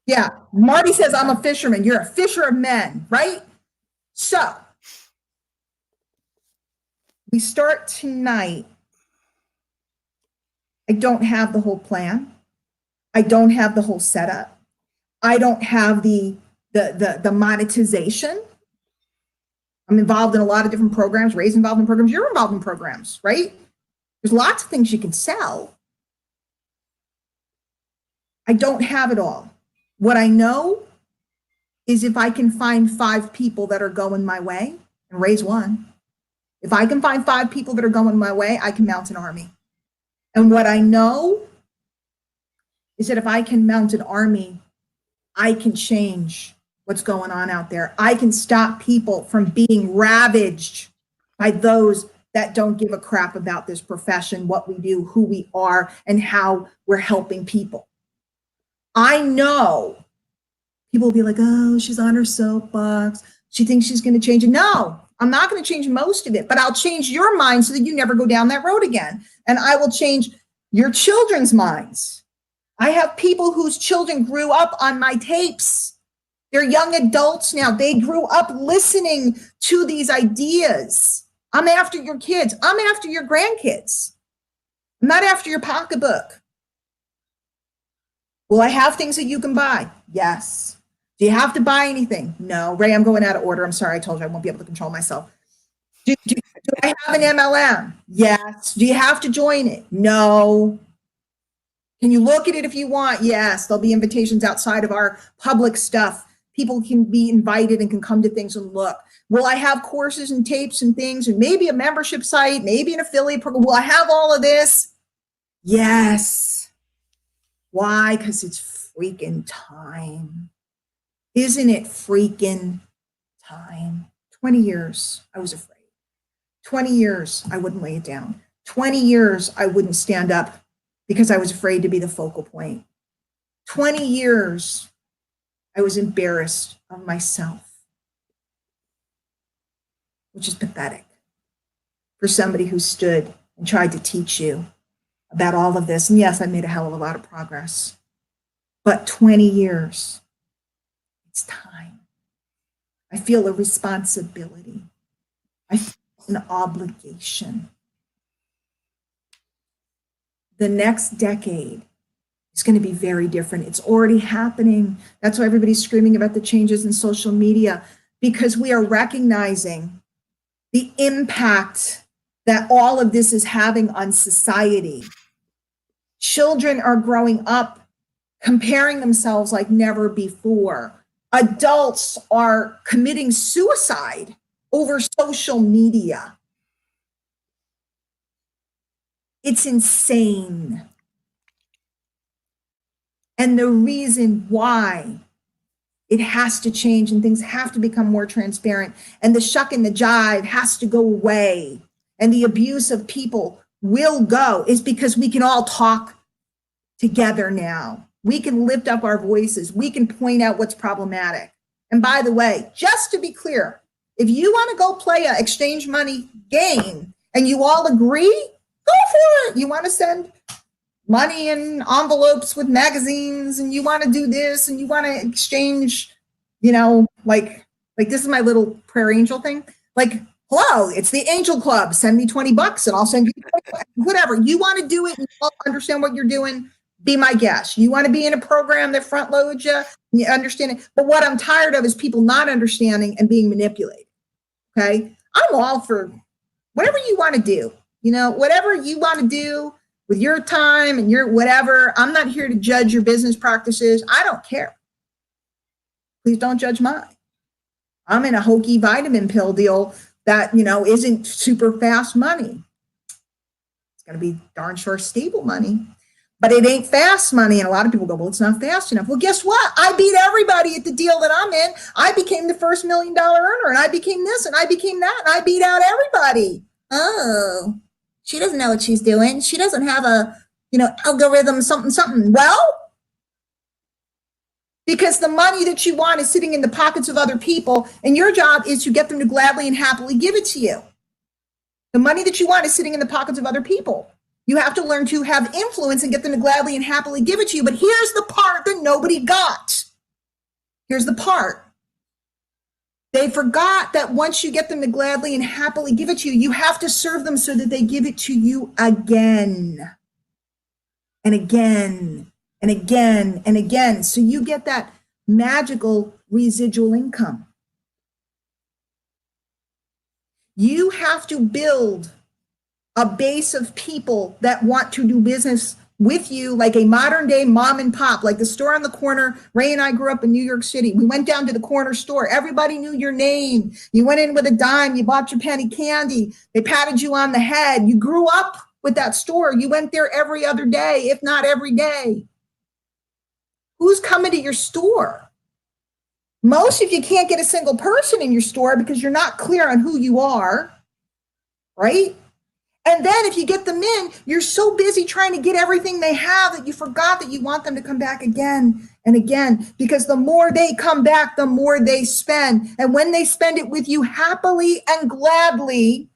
Yeah. Marty says, I'm a fisherman. You're a fisher of men, right? So we start tonight. I don't have the whole plan. I don't have the whole setup. I don't have the monetization. I'm involved in a lot of different programs. Ray's involved in programs. You're involved in programs, right? There's lots of things you can sell. I don't have it all. What I know is if I can find 5 people that are going my way, and Ray's one. If I can find 5 people that are going my way, I can mount an army. And what I know is that if I can mount an army, I can change what's going on out there. I can stop people from being ravaged by those that don't give a crap about this profession, what we do, who we are, and how we're helping people. I know people will be like, oh, she's on her soapbox. She thinks she's going to change it. No, I'm not going to change most of it, but I'll change your mind so that you never go down that road again. And I will change your children's minds. I have people whose children grew up on my tapes. They're young adults now. They grew up listening to these ideas. I'm after your kids. I'm after your grandkids. I'm not after your pocketbook. Will I have things that you can buy? Yes. Do you have to buy anything? No. Ray, I'm going out of order. I'm sorry. I told you I won't be able to control myself. Do I have an MLM? Yes. Do you have to join it? No. Can you look at it if you want? Yes. There'll be invitations outside of our public stuff. People can be invited and can come to things and look. Will I have courses and tapes and things and maybe a membership site, maybe an affiliate program? Will I have all of this? Yes. Why? Because it's freaking time. Isn't it freaking time? 20 years, I was afraid. 20 years, I wouldn't lay it down. 20 years, I wouldn't stand up because I was afraid to be the focal point. 20 years, I was embarrassed of myself, which is pathetic for somebody who stood and tried to teach you about all of this. And yes, I made a hell of a lot of progress, but 20 years, it's time. I feel a responsibility. I feel an obligation. The next decade is going to be very different. It's already happening. That's why everybody's screaming about the changes in social media, because we are recognizing the impact that all of this is having on society. Children are growing up comparing themselves like never before. Adults are committing suicide over social media. It's insane. And the reason why it has to change and things have to become more transparent and the shuck and the jive has to go away and the abuse of people will go is because we can all talk together now. We can lift up our voices. We can point out what's problematic. And by the way, just to be clear, if you want to go play an exchange money game and you all agree, go for it. You want to send money in envelopes with magazines and you want to do this and you want to exchange, like this is my little prayer angel thing. Like, hello, it's the Angel Club. Send me $20 and I'll send you whatever. You want to do it and you all understand what you're doing, be my guest. You want to be in a program that front loads you, and you understand it. But what I'm tired of is people not understanding and being manipulated. Okay. I'm all for whatever you want to do, whatever you want to do with your time and your whatever. I'm not here to judge your business practices. I don't care. Please don't judge mine. I'm in a hokey vitamin pill deal that, isn't super fast money. It's going to be darn sure stable money, but it ain't fast money. And a lot of people go, well, it's not fast enough. Well, guess what? I beat everybody at the deal that I'm in. I became the first $1 million earner and I became this and I became that and I beat out everybody. Oh, she doesn't know what she's doing. She doesn't have a, algorithm, something. Well, because the money that you want is sitting in the pockets of other people and your job is to get them to gladly and happily give it to you. The money that you want is sitting in the pockets of other people. You have to learn to have influence and get them to gladly and happily give it to you. But here's the part that nobody got. Here's the part. They forgot that once you get them to gladly and happily give it to you, you have to serve them so that they give it to you again and again and again and again. So you get that magical residual income. You have to build a base of people that want to do business with you, like a modern day mom and pop, like the store on the corner. Ray and I grew up in New York City. We went down to the corner store. Everybody knew your name. You went in with a dime. You bought your penny candy. They patted you on the head. You grew up with that store. You went there every other day, if not every day. Who's coming to your store? Most of you can't get a single person in your store because you're not clear on who you are, right? And then if you get them in, you're so busy trying to get everything they have that you forgot that you want them to come back again and again, because the more they come back, the more they spend. And when they spend it with you happily and gladly,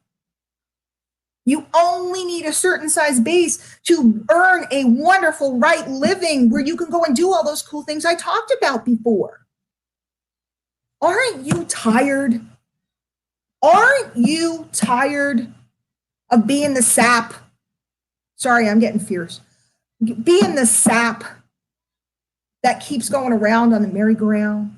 you only need a certain size base to earn a wonderful right living where you can go and do all those cool things I talked about before. Aren't you tired? Aren't you tired of being the sap? Sorry, I'm getting fierce. Being the sap that keeps going around on the merry-go-round.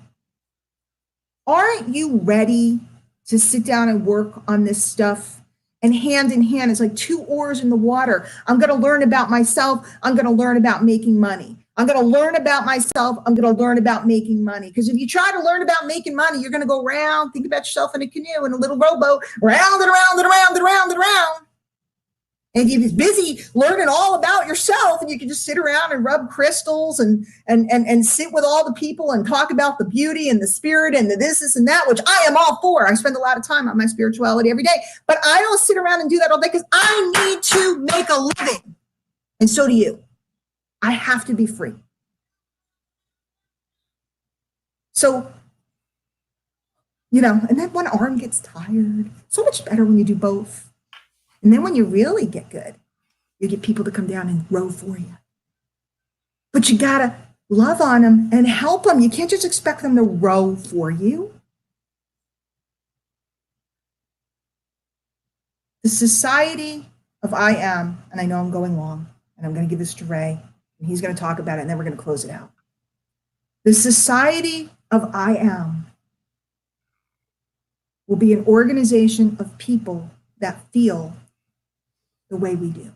Aren't you ready to sit down and work on this stuff? And hand in hand, it's like two oars in the water. I'm going to learn about myself. I'm going to learn about making money. I'm going to learn about myself. I'm going to learn about making money. Because if you try to learn about making money, you're going to go around, think about yourself in a canoe, in a little rowboat, round and around and around and around and around. And if you're busy learning all about yourself, and you can just sit around and rub crystals and sit with all the people and talk about the beauty and the spirit and the this and that, which I am all for. I spend a lot of time on my spirituality every day, but I don't sit around and do that all day because I need to make a living. And so do you. I have to be free. So, and then one arm gets tired. So much better when you do both. And then when you really get good, you get people to come down and row for you. But you got to love on them and help them. You can't just expect them to row for you. The society of I am, and I know I'm going long, and I'm going to give this to Ray, and he's going to talk about it, and then we're going to close it out. The society of I am will be an organization of people that feel the way we do.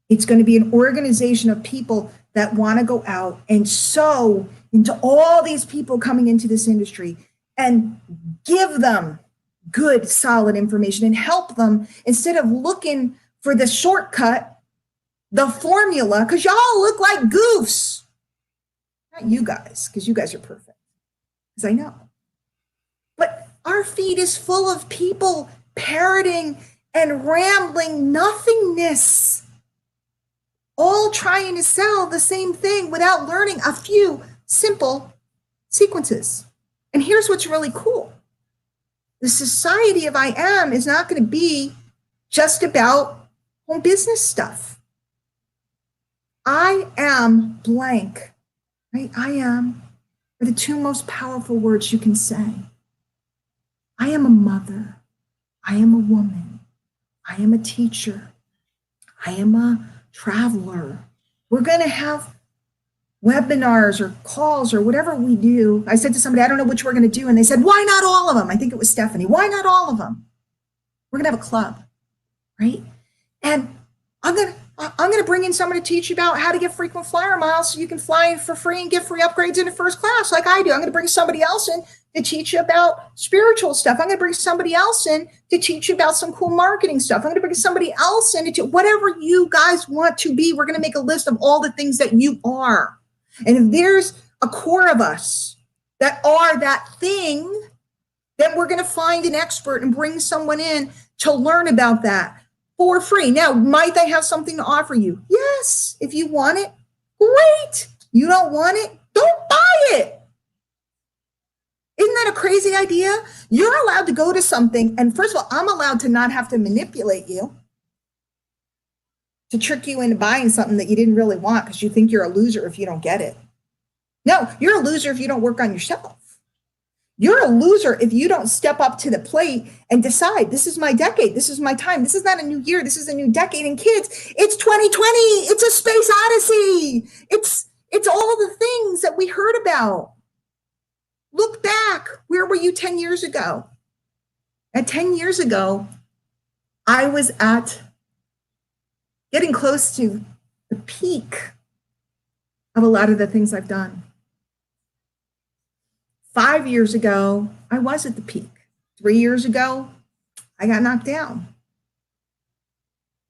It's going to be an organization of people that want to go out and sow into all these people coming into this industry and give them good, solid information and help them instead of looking for the shortcut, the formula, because y'all look like goofs. Not you guys, because you guys are perfect, because I know. But our feed is full of people parroting and rambling nothingness, all trying to sell the same thing without learning a few simple sequences. And here's what's really cool. The society of I am is not going to be just about home business stuff. I am blank, right? I am are the two most powerful words you can say. I am a mother. I am a woman. I am a teacher. I am a traveler. We're going to have webinars or calls or whatever we do. I said to somebody, I don't know which we're going to do. And they said, why not all of them? I think it was Stephanie. Why not all of them? We're going to have a club, right? And I'm going to bring in someone to teach you about how to get frequent flyer miles so you can fly for free and get free upgrades into first class like I do. I'm going to bring somebody else in to teach you about spiritual stuff. I'm going to bring somebody else in to teach you about some cool marketing stuff. I'm going to bring somebody else in to whatever you guys want to be. We're going to make a list of all the things that you are. And if there's a core of us that are that thing, then we're going to find an expert and bring someone in to learn about that for free. Now, might they have something to offer you? Yes. If you want it, great. You don't want it, don't buy it. Isn't that a crazy idea? You're allowed to go to something, and first of all, I'm allowed to not have to manipulate you to trick you into buying something that you didn't really want because you think you're a loser if you don't get it. No, you're a loser if you don't work on yourself. You're a loser if you don't step up to the plate and decide, this is my decade, this is my time, this is not a new year, this is a new decade. And kids, it's 2020, it's a space odyssey. It's all the things that we heard about. Look back, where were you 10 years ago? At 10 years ago, I was at getting close to the peak of a lot of the things I've done. 5 years ago, I was at the peak. 3 years ago, I got knocked down.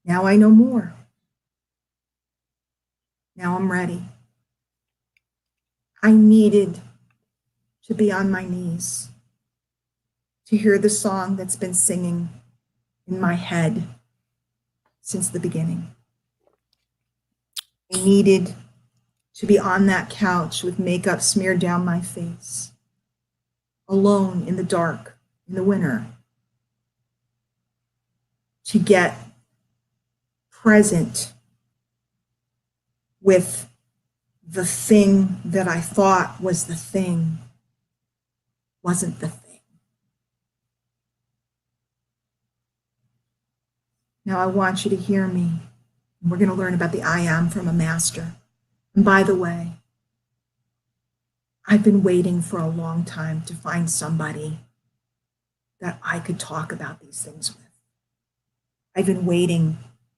Now I know more. Now I'm ready. I needed to be on my knees, to hear the song that's been singing in my head since the beginning. I needed to be on that couch with makeup smeared down my face, alone in the dark in the winter, to get present with the thing that I thought was the thing wasn't the thing. Now I want you to hear me. We're going to learn about the I am from a master. And by the way, I've been waiting for a long time to find somebody that I could talk about these things with. I've been waiting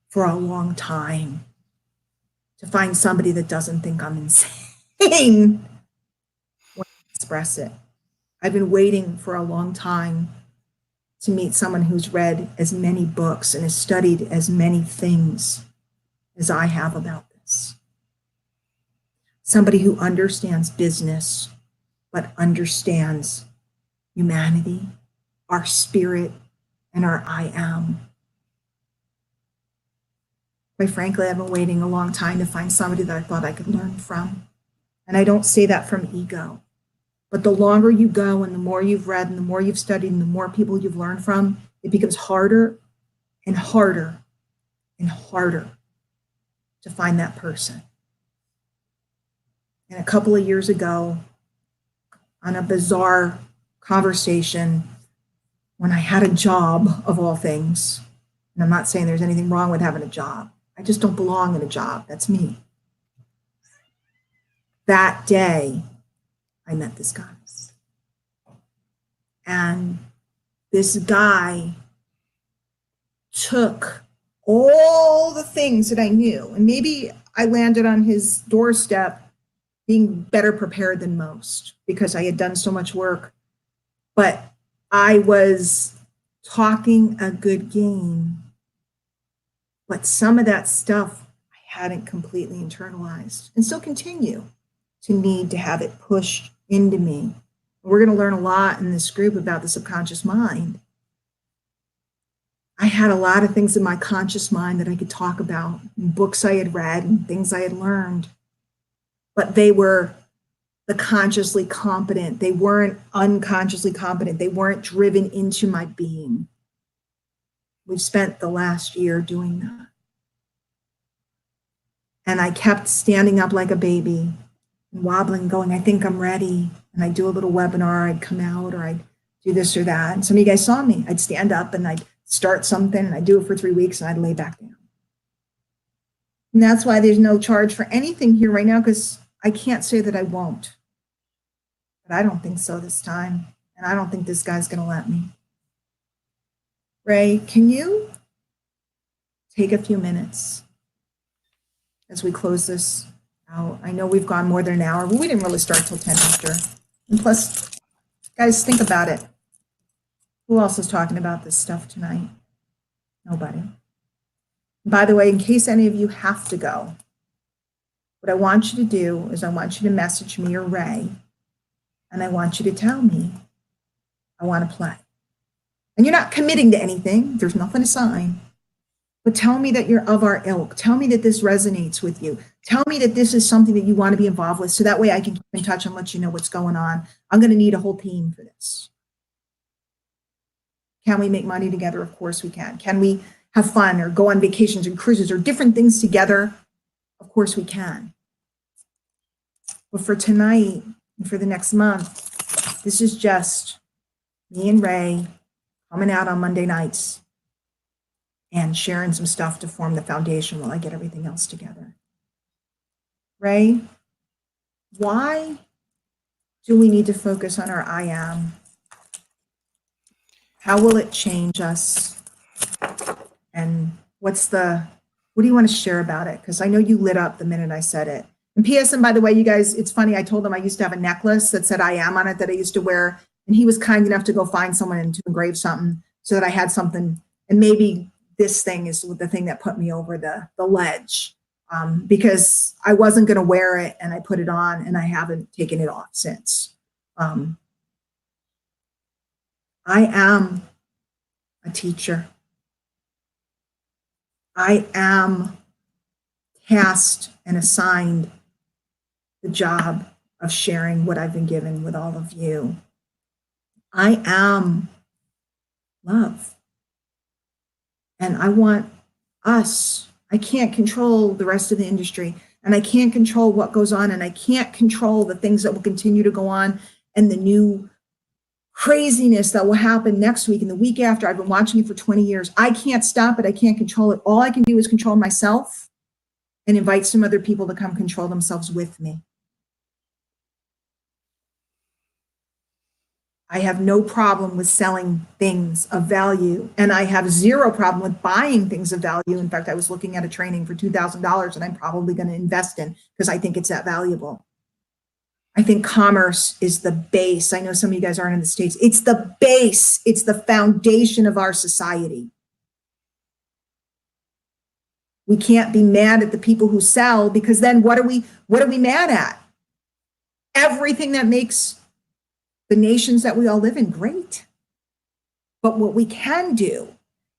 for a long time to find somebody that doesn't think I'm insane when I express it. I've been waiting for a long time to meet someone who's read as many books and has studied as many things as I have about this. Somebody who understands business, but understands humanity, our spirit, and our I am. Quite frankly, I've been waiting a long time to find somebody that I thought I could learn from. And I don't say that from ego. But the longer you go and the more you've read and the more you've studied and the more people you've learned from, it becomes harder and harder and harder to find that person. And a couple of years ago, on a bizarre conversation, when I had a job of all things, and I'm not saying there's anything wrong with having a job, I just don't belong in a job. That's me. That day, I met this guy. And this guy took all the things that I knew, and maybe I landed on his doorstep being better prepared than most because I had done so much work, but I was talking a good game. But some of that stuff I hadn't completely internalized and still continue to need to have it pushed into me. We're going to learn a lot in this group about the subconscious mind. I had a lot of things in my conscious mind that I could talk about, and books I had read and things I had learned, but they were the consciously competent. They weren't unconsciously competent. They weren't driven into my being. We've spent the last year doing that. And I kept standing up like a baby and wobbling, going, I think I'm ready. And I'd do a little webinar, I'd come out, or I'd do this or that. And some of you guys saw me. I'd stand up and I'd start something and I'd do it for 3 weeks and I'd lay back down. And that's why there's no charge for anything here right now, because I can't say that I won't. But I don't think so this time. And I don't think this guy's going to let me. Ray, can you take a few minutes as we close this out? I know we've gone more than an hour, but we didn't really start till 10 after. And plus, guys, think about it. Who else is talking about this stuff tonight? Nobody. By the way, in case any of you have to go, what I want you to do is I want you to message me or Ray, and I want you to tell me, I want to play. And you're not committing to anything. There's nothing to sign. But tell me that you're of our ilk. Tell me that this resonates with you. Tell me that this is something that you want to be involved with, so that way I can keep in touch and let you know what's going on. I'm going to need a whole team for this. Can we make money together? Of course we can. Can we have fun or go on vacations and cruises or different things together? Of course we can. But for tonight and for the next month, this is just me and Ray coming out on Monday nights and sharing some stuff to form the foundation while I get everything else together. Ray, why do we need to focus on our I am? How will it change us? And what do you want to share about it? Because I know you lit up the minute I said it. And P.S. And by the way, you guys, it's funny, I told him I used to have a necklace that said I am on it that I used to wear. And he was kind enough to go find someone and to engrave something so that I had something. And maybe this thing is the thing that put me over the ledge, because I wasn't going to wear it and I put it on and I haven't taken it off since. I am a teacher. I am tasked and assigned the job of sharing what I've been given with all of you. I am love. And I want us, I can't control the rest of the industry, and I can't control what goes on, and I can't control the things that will continue to go on and the new craziness that will happen next week and the week after. I've been watching it for 20 years. I can't stop it. I can't control it. All I can do is control myself and invite some other people to come control themselves with me. I have no problem with selling things of value, and I have zero problem with buying things of value. In fact, I was looking at a training for $2,000 and I'm probably going to invest in because I think it's that valuable. I think commerce is the base. I know some of you guys aren't in the States. It's the base. It's the foundation of our society. We can't be mad at the people who sell, because then what are we mad at? Everything that makes the nations that we all live in great. But what we can do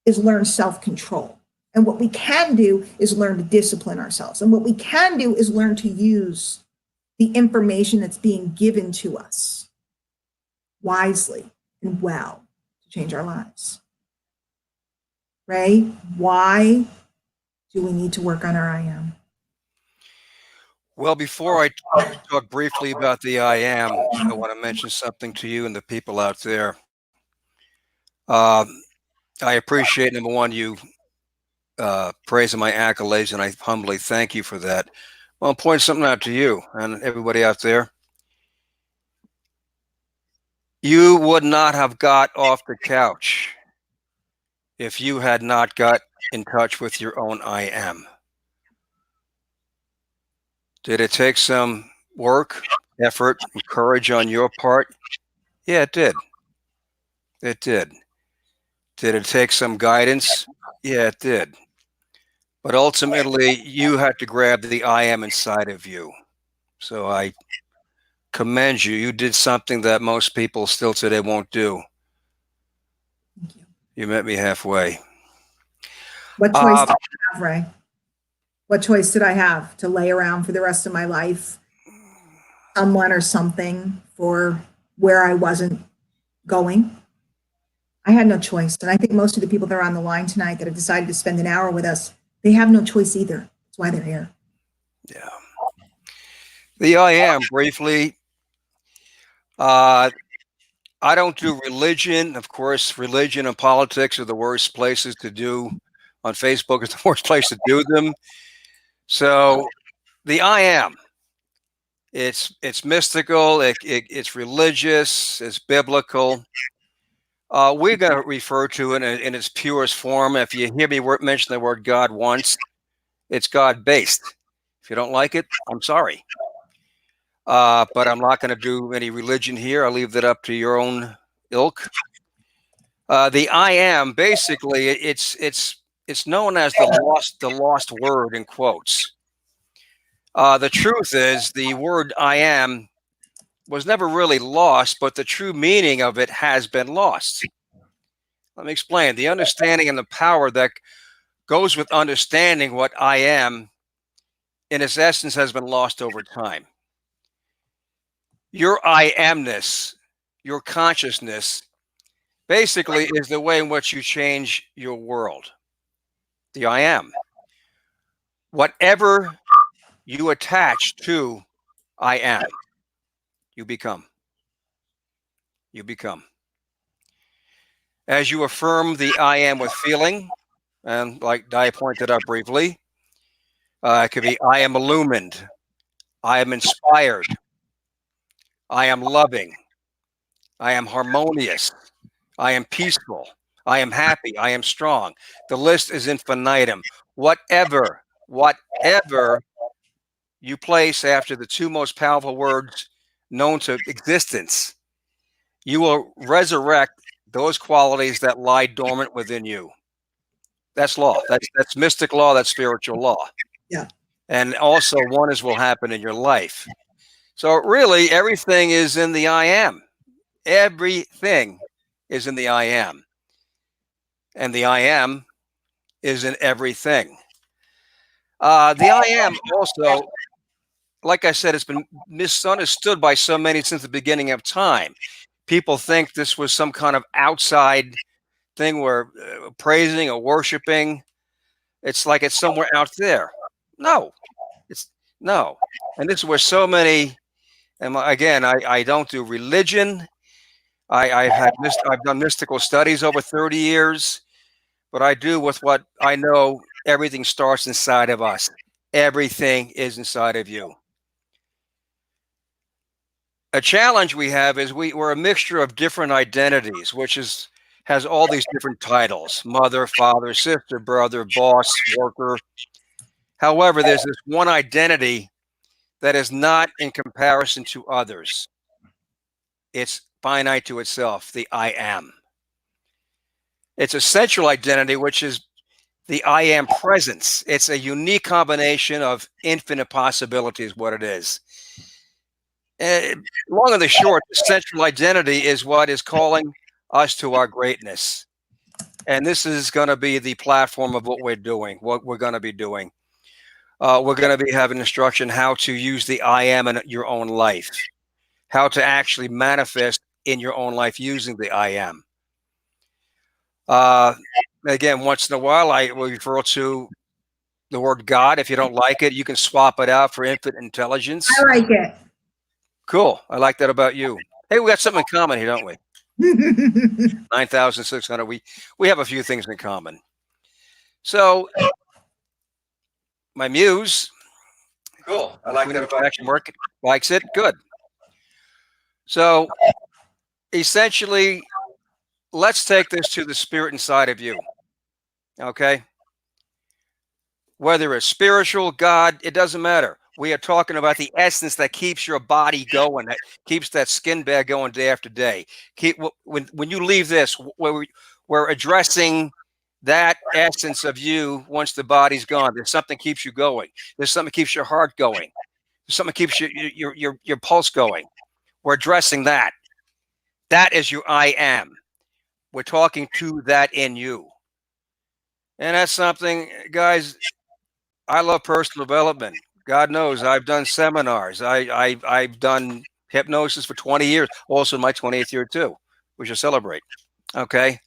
is learn self-control. And what we can do is learn to discipline ourselves. And what we can do is learn to use the information that's being given to us wisely and well to change our lives. Ray, why do we need to work on our I am? Well, before I talk briefly about the I am, I want to mention something to you and the people out there. I appreciate, number one, you praising my accolades, and I humbly thank you for that. Well, I'll point something out to you and everybody out there. You would not have got off the couch if you had not got in touch with your own I am. Did it take some work, effort, and courage on your part? Yeah, it did. It did. Did it take some guidance? Yeah, it did. But ultimately, you had to grab the I am inside of you. So I commend you. You did something that most people still today won't do. Thank you. You met me halfway. What choice did I have, Ray? What choice did I have? To lay around for the rest of my life, someone or something for where I wasn't going? I had no choice. And I think most of the people that are on the line tonight that have decided to spend an hour with us, they have no choice either. That's why they're here. Yeah. The I am, briefly. I don't do religion. Of course, religion and politics are the worst places to do. On Facebook is the worst place to do them. So the I am, it's mystical, it's religious, it's biblical. We're going to refer to it in its purest form. If you hear me mention the word God once, it's God-based. If you don't like it, I'm sorry. But I'm not going to do any religion here. I'll leave that up to your own ilk. The I am, basically, it's known as the lost word in quotes. The truth is, the word I am was never really lost, but the true meaning of it has been lost. Let me explain. The understanding and the power that goes with understanding what I am, in its essence, has been lost over time. Your I amness, your consciousness, basically is the way in which you change your world. The I am. Whatever you attach to I am, you become. You become. As you affirm the I am with feeling, and like Diane pointed out briefly, it could be I am illumined, I am inspired, I am loving, I am harmonious, I am peaceful, I am happy, I am strong. The list is infinitum. Whatever you place after the two most powerful words known to existence, you will resurrect those qualities that lie dormant within you. That's law. That's mystic law. That's spiritual law. Yeah. And also wonders will happen in your life. So really, everything is in the I am. Everything is in the I am. And the I am is in everything. The I am also, like I said, it's been misunderstood by so many since the beginning of time. People think this was some kind of outside thing where praising or worshiping, it's like it's somewhere out there. No, it's no. And this is where so many, and again, I don't do religion. I've done mystical studies over 30 years, but I do with what I know. Everything starts inside of us. Everything is inside of you. a challenge we have is we're a mixture of different identities, which has all these different titles: mother, father, sister, brother, boss, worker. However, there's this one identity that is not in comparison to others. It's finite to itself, the I am. It's a central identity, which is the I am presence. It's a unique combination of infinite possibilities, what it is. Long and the short, the central identity is what is calling us to our greatness. And this is going to be the platform of what we're doing, what we're going to be doing. We're going to be having instruction how to use the I am in your own life, how to actually manifest in your own life using the I am. Again, once in a while, I will refer to the word God. If you don't like it, you can swap it out for infinite intelligence. I like it. Cool. I like that about you. Hey, we got something in common here, don't we? 9,600. We have a few things in common. So, my muse. Cool. I like that about action work. Likes it. Good. So, essentially, let's take this to the spirit inside of you. Okay? Whether it's spiritual, God, it doesn't matter. We are talking about the essence that keeps your body going, that keeps that skin bag going day after day. When you leave this, we're addressing that essence of you once the body's gone. There's something keeps you going. There's something keeps your heart going. There's something keeps your pulse going. We're addressing that. That is your I am. We're talking to that in you. And that's something, guys, I love personal development. God knows I've done seminars. I've done hypnosis for 20 years, also my 28th year too. We should celebrate. Okay.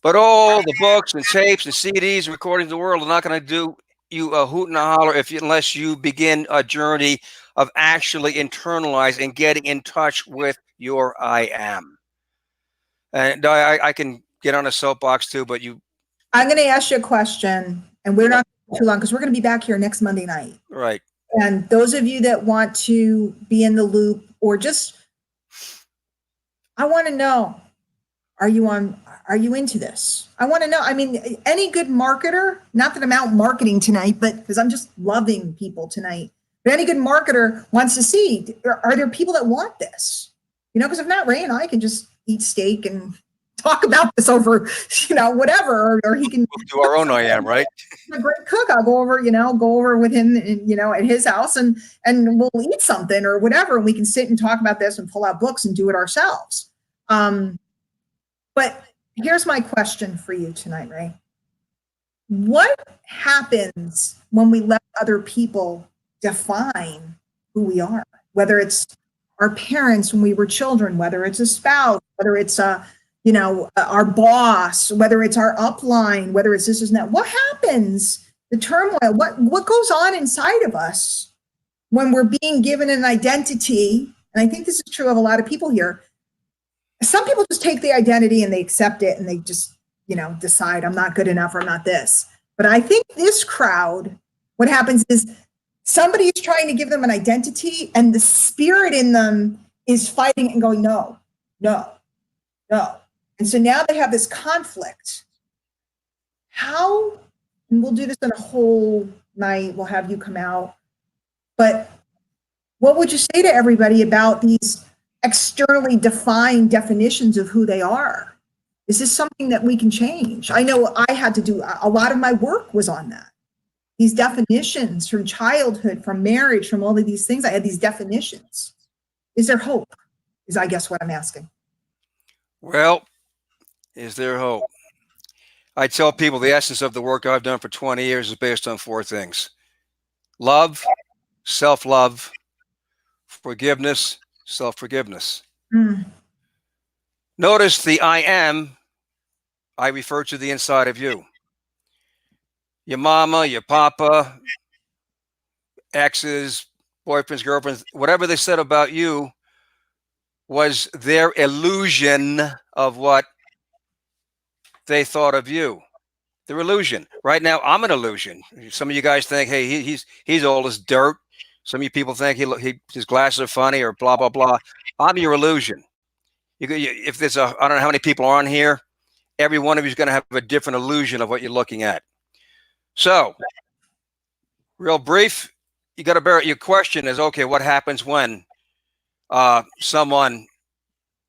But all the books and tapes and CDs, recordings of the world are not going to do you a hoot and a holler unless you begin a journey of actually internalizing and getting in touch with your I am. And I can get on a soapbox too, but I'm going to ask you a question, and we're not too long because we're going to be back here next Monday night. Right. And those of you that want to be in the loop or just, I want to know, are you into this? I want to know. I mean, any good marketer, not that I'm out marketing tonight, but because I'm just loving people tonight, but any good marketer wants to see, are there people that want this? Because if not, Ray and I can just eat steak and talk about this over, whatever, or he can do our own I am, right? A great cook. I'll go over with him, at his house and we'll eat something or whatever. And we can sit and talk about this and pull out books and do it ourselves. But here's my question for you tonight, Ray. What happens when we let other people define who we are? Whether it's our parents when we were children, whether it's a spouse, whether it's our boss, whether it's our upline, whether it's this and that. What happens? The turmoil, what goes on inside of us when we're being given an identity? And I think this is true of a lot of people here. Some people just take the identity and they accept it and they just, decide I'm not good enough or I'm not this. But I think this crowd, what happens is somebody is trying to give them an identity and the spirit in them is fighting and going, no, no, no. And so now they have this conflict. How, and we'll do this in a whole night, we'll have you come out, but what would you say to everybody about these externally defined definitions of who they are? Is this something that we can change? I know I had to do, a lot of my work was on that. These definitions from childhood, from marriage, from all of these things, I had these definitions. Is there hope? Is I guess what I'm asking. Well, is there hope? I tell people the essence of the work I've done for 20 years is based on 4 things: love, self-love, forgiveness, self-forgiveness. Notice the I am, I refer to the inside of you. Your mama, your papa, exes, boyfriends, girlfriends, whatever they said about you was their illusion of what they thought of you. Their illusion. Right now, I'm an illusion. Some of you guys think, hey, he's old as dirt. Some of you people think his glasses are funny or blah, blah, blah. I'm your illusion. If there's I don't know how many people are on here, every one of you is going to have a different illusion of what you're looking at. So, real brief, you got to bear it. Your question is, okay, what happens when someone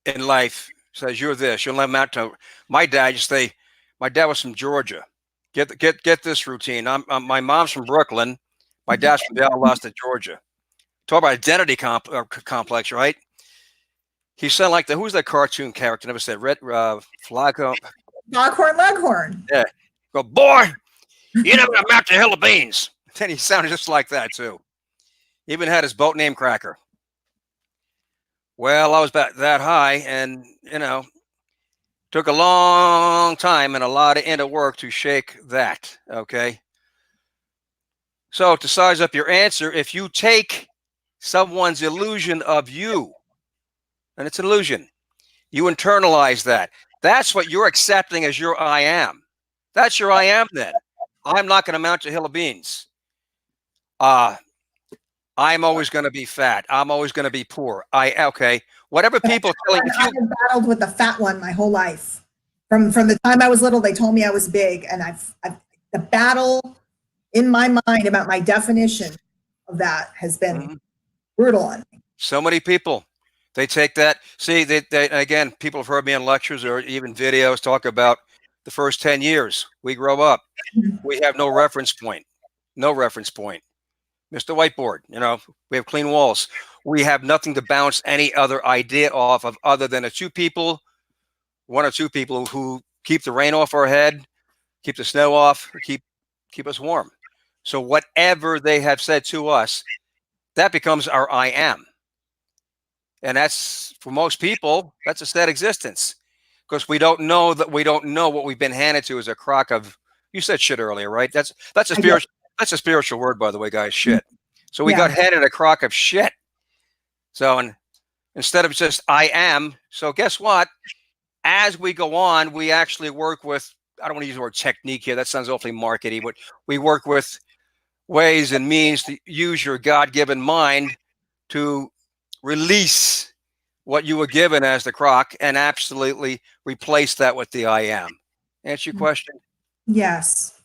in life says you're this? You'll never amount to. My dad used to say, my dad was from Georgia. Get this routine. My mom's from Brooklyn. My dad's from Valdosta, Georgia. Talk about identity complex, right? He sounded like who's that cartoon character? Never said Red Flacco. Foghorn Leghorn. Yeah. Go, boy, you never amount to a hill of beans. Then he sounded just like that too. He even had his boat named Cracker. Well, I was about that high, and took a long time and a lot of inner work to shake that. Okay. So to size up your answer, if you take someone's illusion of you, and it's an illusion, you internalize that. That's what you're accepting as your I am. That's your I am then. I'm not going to amount to a hill of beans. I'm always going to be fat. I'm always going to be poor. Okay. Whatever people tell you. I've battled with the fat one my whole life. From the time I was little, they told me I was big, and I've the battle in my mind about my definition of that has been brutal on me. So many people, they take that. See, they again, people have heard me in lectures or even videos talk about the first 10 years we grow up. We have no reference point. No reference point. Mr. Whiteboard, we have clean walls. We have nothing to bounce any other idea off of other than one or two people who keep the rain off our head, keep the snow off, keep us warm. So whatever they have said to us, that becomes our I am. And that's, for most people, that's a sad existence, because we don't know what we've been handed to as a crock of, you said shit earlier, right? That's a spiritual word, by the way, guys, shit. So we got handed a crock of shit. So instead of just I am, so guess what? As we go on, we actually work with, I don't want to use the word technique here. That sounds awfully markety, but we work with ways and means to use your God-given mind to release what you were given as the crock and absolutely replace that with the I am. Answer your question? Yes.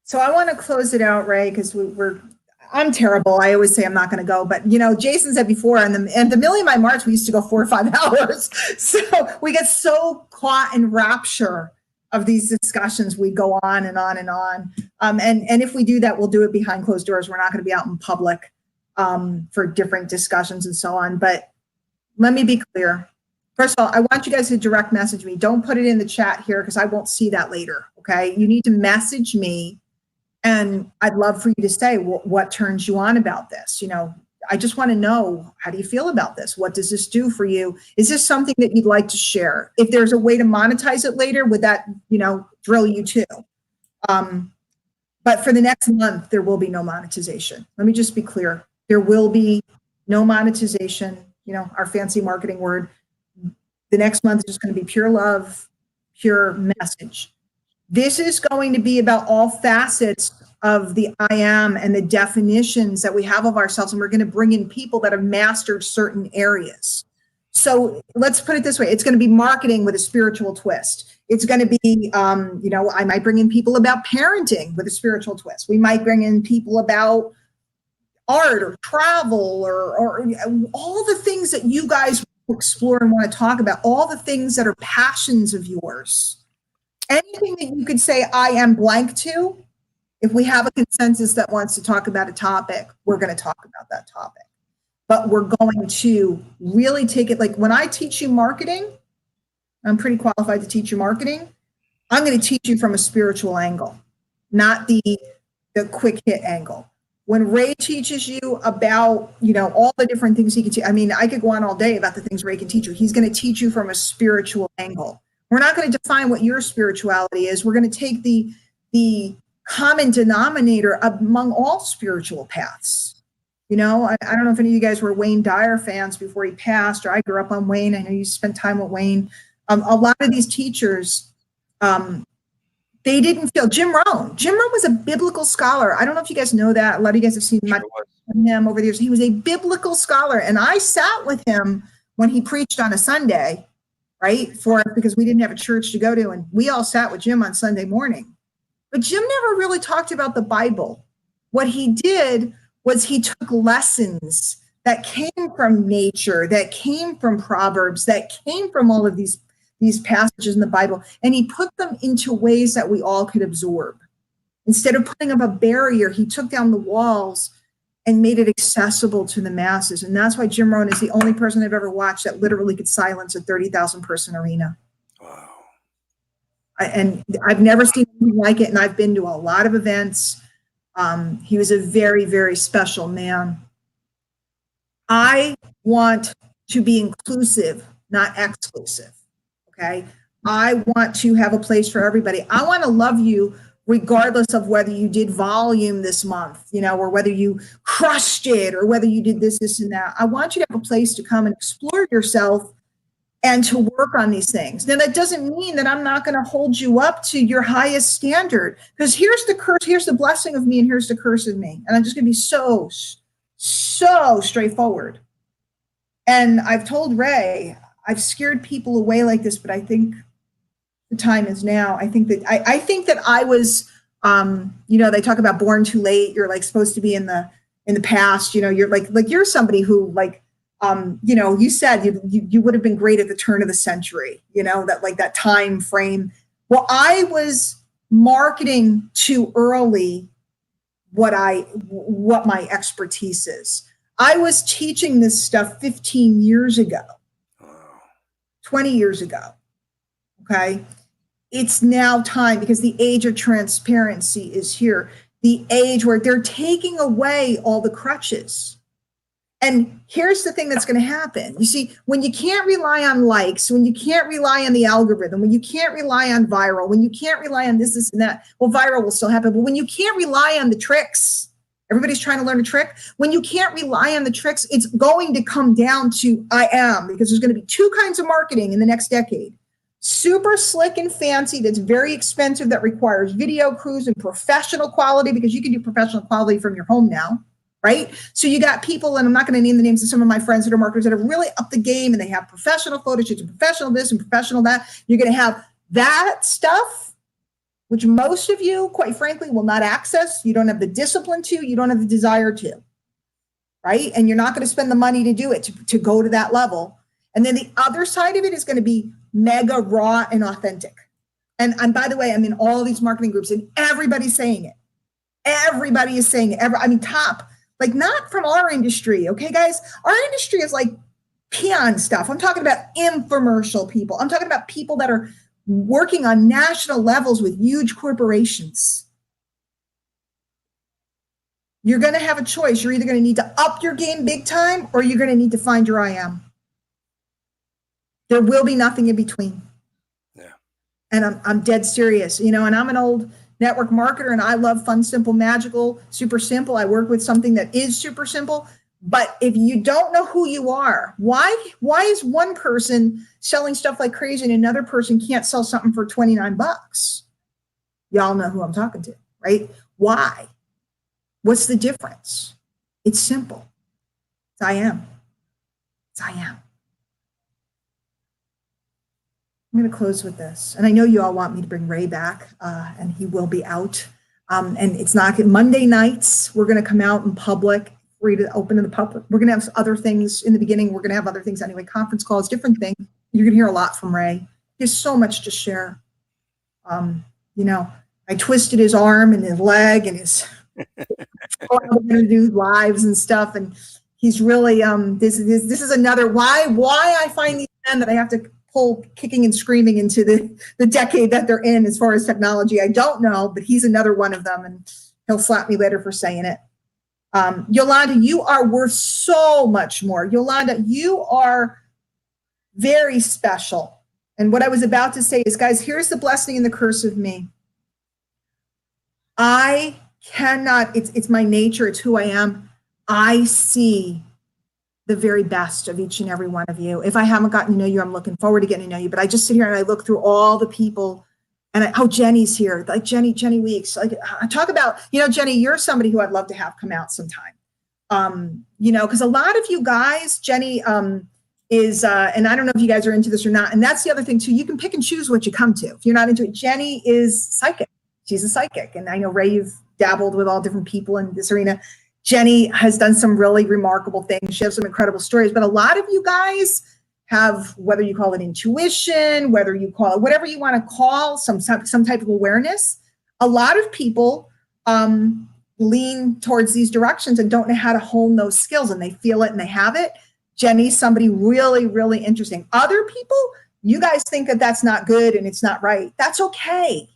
So I want to close it out, Ray, because I'm terrible. I always say I'm not going to go, but Jason said before, and the Million Mile March, we used to go 4 or 5 hours. So we get so caught in rapture of these discussions. We go on and on and on. And if we do that, we'll do it behind closed doors. We're not going to be out in public for different discussions and so on. But let me be clear. First of all, I want you guys to direct message me. Don't put it in the chat here, because I won't see that later. Okay. You need to message me. And I'd love for you to say what turns you on about this. I just want to know, how do you feel about this? What does this do for you? Is this something that you'd like to share? If there's a way to monetize it later, would that, drill you too? But for the next month, there will be no monetization. Let me just be clear. There will be no monetization, our fancy marketing word. The next month is just going to be pure love, pure message. This is going to be about all facets of the I am and the definitions that we have of ourselves. And we're going to bring in people that have mastered certain areas. So let's put it this way. It's going to be marketing with a spiritual twist. It's going to be, I might bring in people about parenting with a spiritual twist. We might bring in people about art or travel or all the things that you guys explore and want to talk about, all the things that are passions of yours. Anything that you could say I am blank to, if we have a consensus that wants to talk about a topic, we're going to talk about that topic. But we're going to really take it, like when I teach you marketing, I'm pretty qualified to teach you marketing. I'm going to teach you from a spiritual angle, not the quick hit angle. When Ray teaches you about, all the different things he can teach, I could go on all day about the things Ray can teach you. He's going to teach you from a spiritual angle. We're not going to define what your spirituality is. We're going to take the common denominator among all spiritual paths. I don't know if any of you guys were Wayne Dyer fans before he passed, or I grew up on Wayne. I know you spent time with Wayne. A lot of these teachers, they didn't feel Jim Rohn. Jim Rohn was a biblical scholar. I don't know if you guys know that. A lot of you guys have seen with him over the years. He was a biblical scholar, and I sat with him when he preached on a Sunday, right? Because we didn't have a church to go to, and we all sat with Jim on Sunday morning. But Jim never really talked about the Bible. What he did was he took lessons that came from nature, that came from Proverbs, that came from all of these passages in the Bible, and he put them into ways that we all could absorb. Instead of putting up a barrier, he took down the walls and made it accessible to the masses. And that's why Jim Rohn is the only person I've ever watched that literally could silence a 30,000 person arena. Wow. And I've never seen anything like it, and I've been to a lot of events. He was a very, very special man. I want to be inclusive, not exclusive, okay? I want to have a place for everybody. I want to love you regardless of whether you did volume this month, or whether you crushed it, or whether you did this, and that. I want you to have a place to come and explore yourself and to work on these things. Now, that doesn't mean that I'm not going to hold you up to your highest standard, because here's the curse, here's the blessing of me, and here's the curse of me. And I'm just going to be so straightforward. And I've told Ray, I've scared people away like this, but I think the time is now. I think that I was, they talk about born too late. You're like supposed to be in the past. You're like you're somebody who you said you would have been great at the turn of the century. That time frame. Well, I was marketing too early what my expertise is. I was teaching this stuff 15 years ago, 20 years ago. Okay. It's now time, because the age of transparency is here. The age where they're taking away all the crutches. And here's the thing that's going to happen. You see, when you can't rely on likes, when you can't rely on the algorithm, when you can't rely on viral, when you can't rely on this, and that, well, viral will still happen. But when you can't rely on the tricks, everybody's trying to learn a trick. When you can't rely on the tricks, it's going to come down to because there's going to be two kinds of marketing in the next decade. Super slick and fancy, that's very expensive, that requires video crews and professional quality, because you can do professional quality from your home now, right? So you got people, and I'm not going to name the names of some of my friends that are marketers, that have really upped the game, and they have professional photo shoots and professional this and professional that. You're going to have that stuff, which most of you, quite frankly, will not access. You don't have the discipline to, you don't have the desire to, right? And you're not going to spend the money to do it, to go to that level. And then the other side of it is going to be mega raw and authentic. And by the way, I'm in all these marketing groups, and everybody's saying it. Everybody is saying it. Top, like, not from our industry. Okay, guys, our industry is like peon stuff. I'm talking about infomercial people. I'm talking about people that are working on national levels with huge corporations. You're going to have a choice. You're either going to need to up your game big time, or you're going to need to find your I am. There will be nothing in between. Yeah. And I'm dead serious, and I'm an old network marketer, and I love fun, simple, magical, super simple. I work with something that is super simple. But if you don't know who you are, why is one person selling stuff like crazy and another person can't sell something for $29? Y'all know who I'm talking to, right? Why? What's the difference? It's simple. It's I am. It's I am. I'm going to close with this. And I know you all want me to bring Ray back, and he will be out. And it's not Monday nights. We're going to come out in public, free to open to the public. We're going to have other things in the beginning. We're going to have other things anyway, conference calls, different things. You're going to hear a lot from Ray. He has so much to share. I twisted his arm and his leg and his we're going to do lives and stuff. And he's really, this is another why I find these men that I have to pull kicking and screaming into the decade that they're in as far as technology. I don't know, but he's another one of them, and he'll slap me later for saying it. Yolanda, you are worth so much more. Yolanda, you are very special. And what I was about to say is, guys, here's the blessing and the curse of me. I cannot, it's my nature, it's who I am. I see the very best of each and every one of you. If I haven't gotten to know you, I'm looking forward to getting to know you. But I just sit here and I look through all the people, and Jenny's here, like Jenny Weeks. Like, I talk about, Jenny, you're somebody who I'd love to have come out sometime. Because a lot of you guys, Jenny, is, and I don't know if you guys are into this or not. And that's the other thing too. You can pick and choose what you come to. If you're not into it, Jenny is psychic. She's a psychic. And I know, Ray, you've dabbled with all different people in this arena. Jenny has done some really remarkable things. She has some incredible stories, but a lot of you guys have, whether you call it intuition, whether you call it whatever you want to call, some type of awareness. A lot of people lean towards these directions and don't know how to hone those skills, and they feel it and they have it. Jenny's somebody really, really interesting. Other people, you guys think that that's not good and it's not right. That's okay.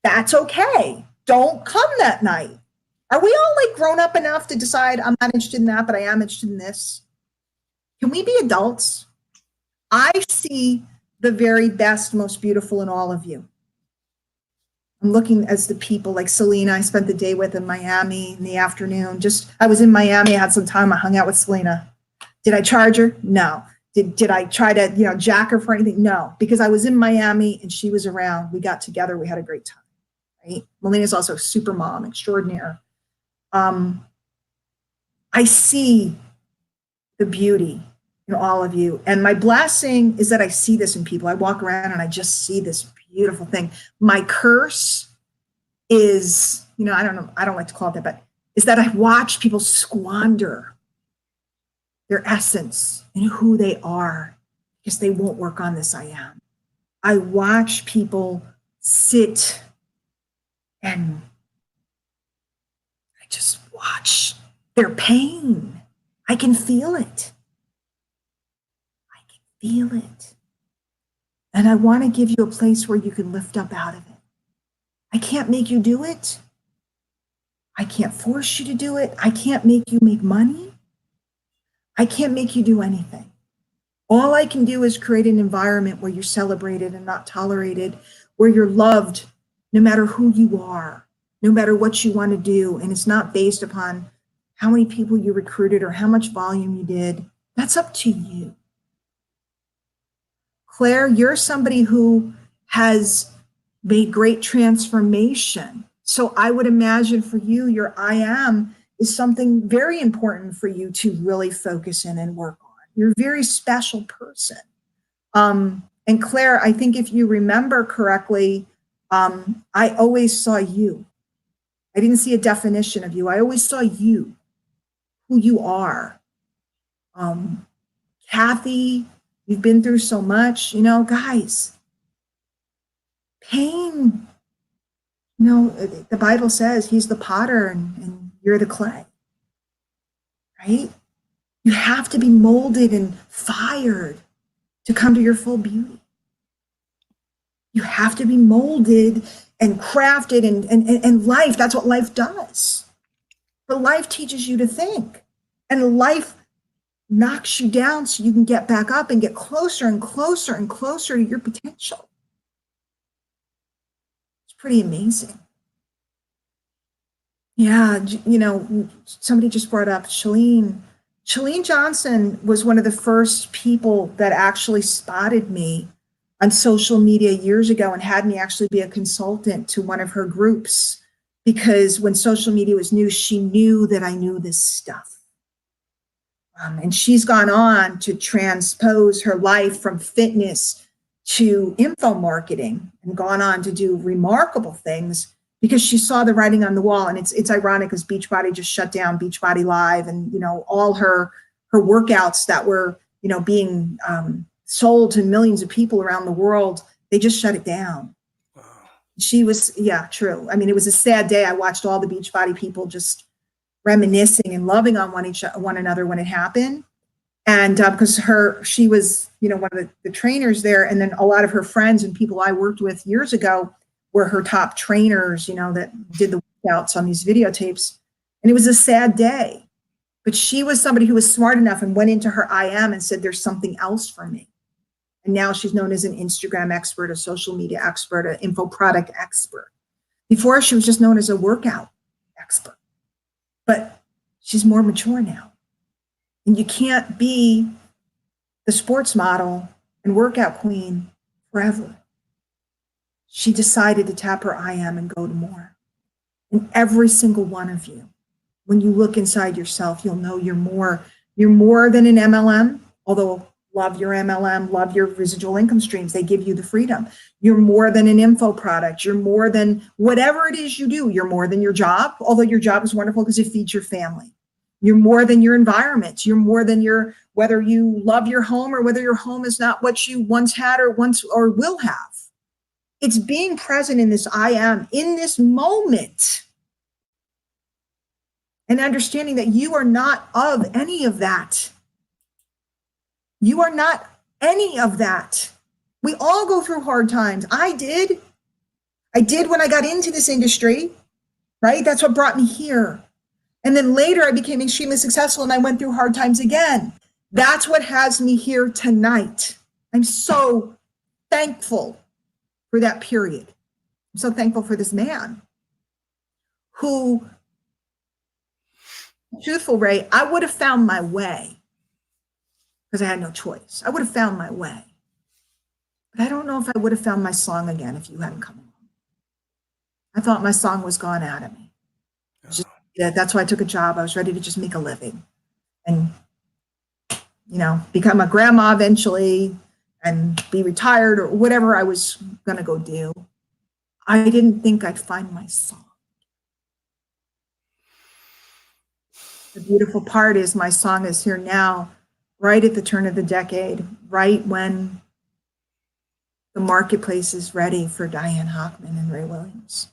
That's okay. Don't come that night. Are we all like grown up enough to decide I'm not interested in that, but I am interested in this? Can we be adults? I see the very best, most beautiful in all of you. I'm looking as the people like Selena, I spent the day with in Miami in the afternoon. I was in Miami, I had some time, I hung out with Selena. Did I charge her? No. Did I try to, jack her for anything? No, because I was in Miami and she was around. We got together, we had a great time, right? Melina's also a super mom extraordinaire. I see the beauty in all of you. And my blessing is that I see this in people. I walk around and I just see this beautiful thing. My curse is, I don't like to call it that, but is that I watch people squander their essence and who they are because they won't work on this I am. I watch people sit and I just watch their pain. I can feel it. I can feel it. And I want to give you a place where you can lift up out of it. I can't make you do it. I can't force you to do it. I can't make you make money. I can't make you do anything. All I can do is create an environment where you're celebrated and not tolerated, where you're loved no matter who you are, no matter what you want to do. And it's not based upon how many people you recruited or how much volume you did. That's up to you. Claire, you're somebody who has made great transformation. So I would imagine for you, your I am is something very important for you to really focus in and work on. You're a very special person. And Claire, I think if you remember correctly, I always saw you. I didn't see a definition of you. I always saw you, who you are. Kathy, you've been through so much, guys, pain, the Bible says he's the potter and you're the clay, right? You have to be molded and fired to come to your full beauty. You have to be molded and crafted and life, that's what life does. But life teaches you to think, and life knocks you down so you can get back up and get closer and closer and closer to your potential. It's pretty amazing. Yeah, somebody just brought up Shalene. Shalene Johnson was one of the first people that actually spotted me on social media years ago and had me actually be a consultant to one of her groups, because when social media was new, she knew that I knew this stuff. And she's gone on to transpose her life from fitness to info marketing and gone on to do remarkable things because she saw the writing on the wall. And it's ironic because Beachbody just shut down Beachbody Live, and all her workouts that were being sold to millions of people around the world, they just shut it down. Wow. She was, yeah, true. I mean, it was a sad day. I watched all the Beachbody people just reminiscing and loving on one another when it happened. And because she was, one of the trainers there. And then a lot of her friends and people I worked with years ago were her top trainers, that did the workouts on these videotapes. And it was a sad day. But she was somebody who was smart enough and went into her I am and said, there's something else for me. And now she's known as an Instagram expert, a social media expert, an info product expert. Before, she was just known as a workout expert. But she's more mature now. And you can't be the sports model and workout queen forever. She decided to tap her I am and go to more. And every single one of you, when you look inside yourself, you'll know you're more than an MLM, although love your MLM, love your residual income streams. They give you the freedom. You're more than an info product. You're more than whatever it is you do. You're more than your job, although your job is wonderful because it feeds your family. You're more than your environment. You're more than whether you love your home or whether your home is not what you once had or will have. It's being present in this I am, in this moment, and understanding that you are not of any of that. You are not any of that. We all go through hard times. I did when I got into this industry, right? That's what brought me here. And then later I became extremely successful and I went through hard times again. That's what has me here tonight. I'm so thankful for that period. I'm so thankful for this man who, truthful, Ray, I would have found my way because I had no choice. I would have found my way. But I don't know if I would have found my song again if you hadn't come along. I thought my song was gone out of me. That's why I took a job. I was ready to just make a living and, become a grandma eventually and be retired or whatever I was going to go do. I didn't think I'd find my song. The beautiful part is my song is here now, right at the turn of the decade, right when the marketplace is ready for Diane Hochman and Ray Williams.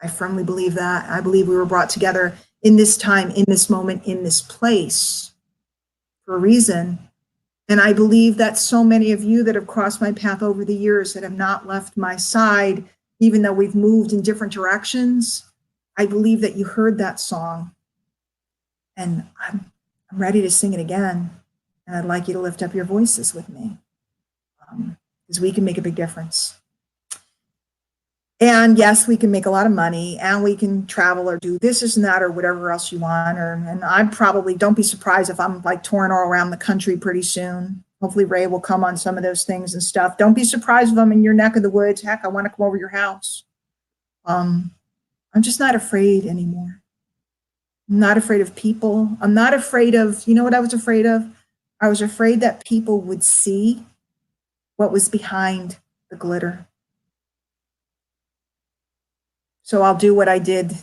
I firmly believe that. I believe we were brought together in this time, in this moment, in this place for a reason. And I believe that so many of you that have crossed my path over the years that have not left my side, even though we've moved in different directions, I believe that you heard that song. And I'm ready to sing it again. And I'd like you to lift up your voices with me because we can make a big difference. And yes, we can make a lot of money and we can travel or do this and that or whatever else you want. And I probably, don't be surprised if I'm like touring all around the country pretty soon. Hopefully Ray will come on some of those things and stuff. Don't be surprised if I'm in your neck of the woods. Heck, I want to come over your house. I'm just not afraid anymore. I'm not afraid of people. I'm not afraid of, you know what I was afraid of? I was afraid that people would see what was behind the glitter. So I'll do what I did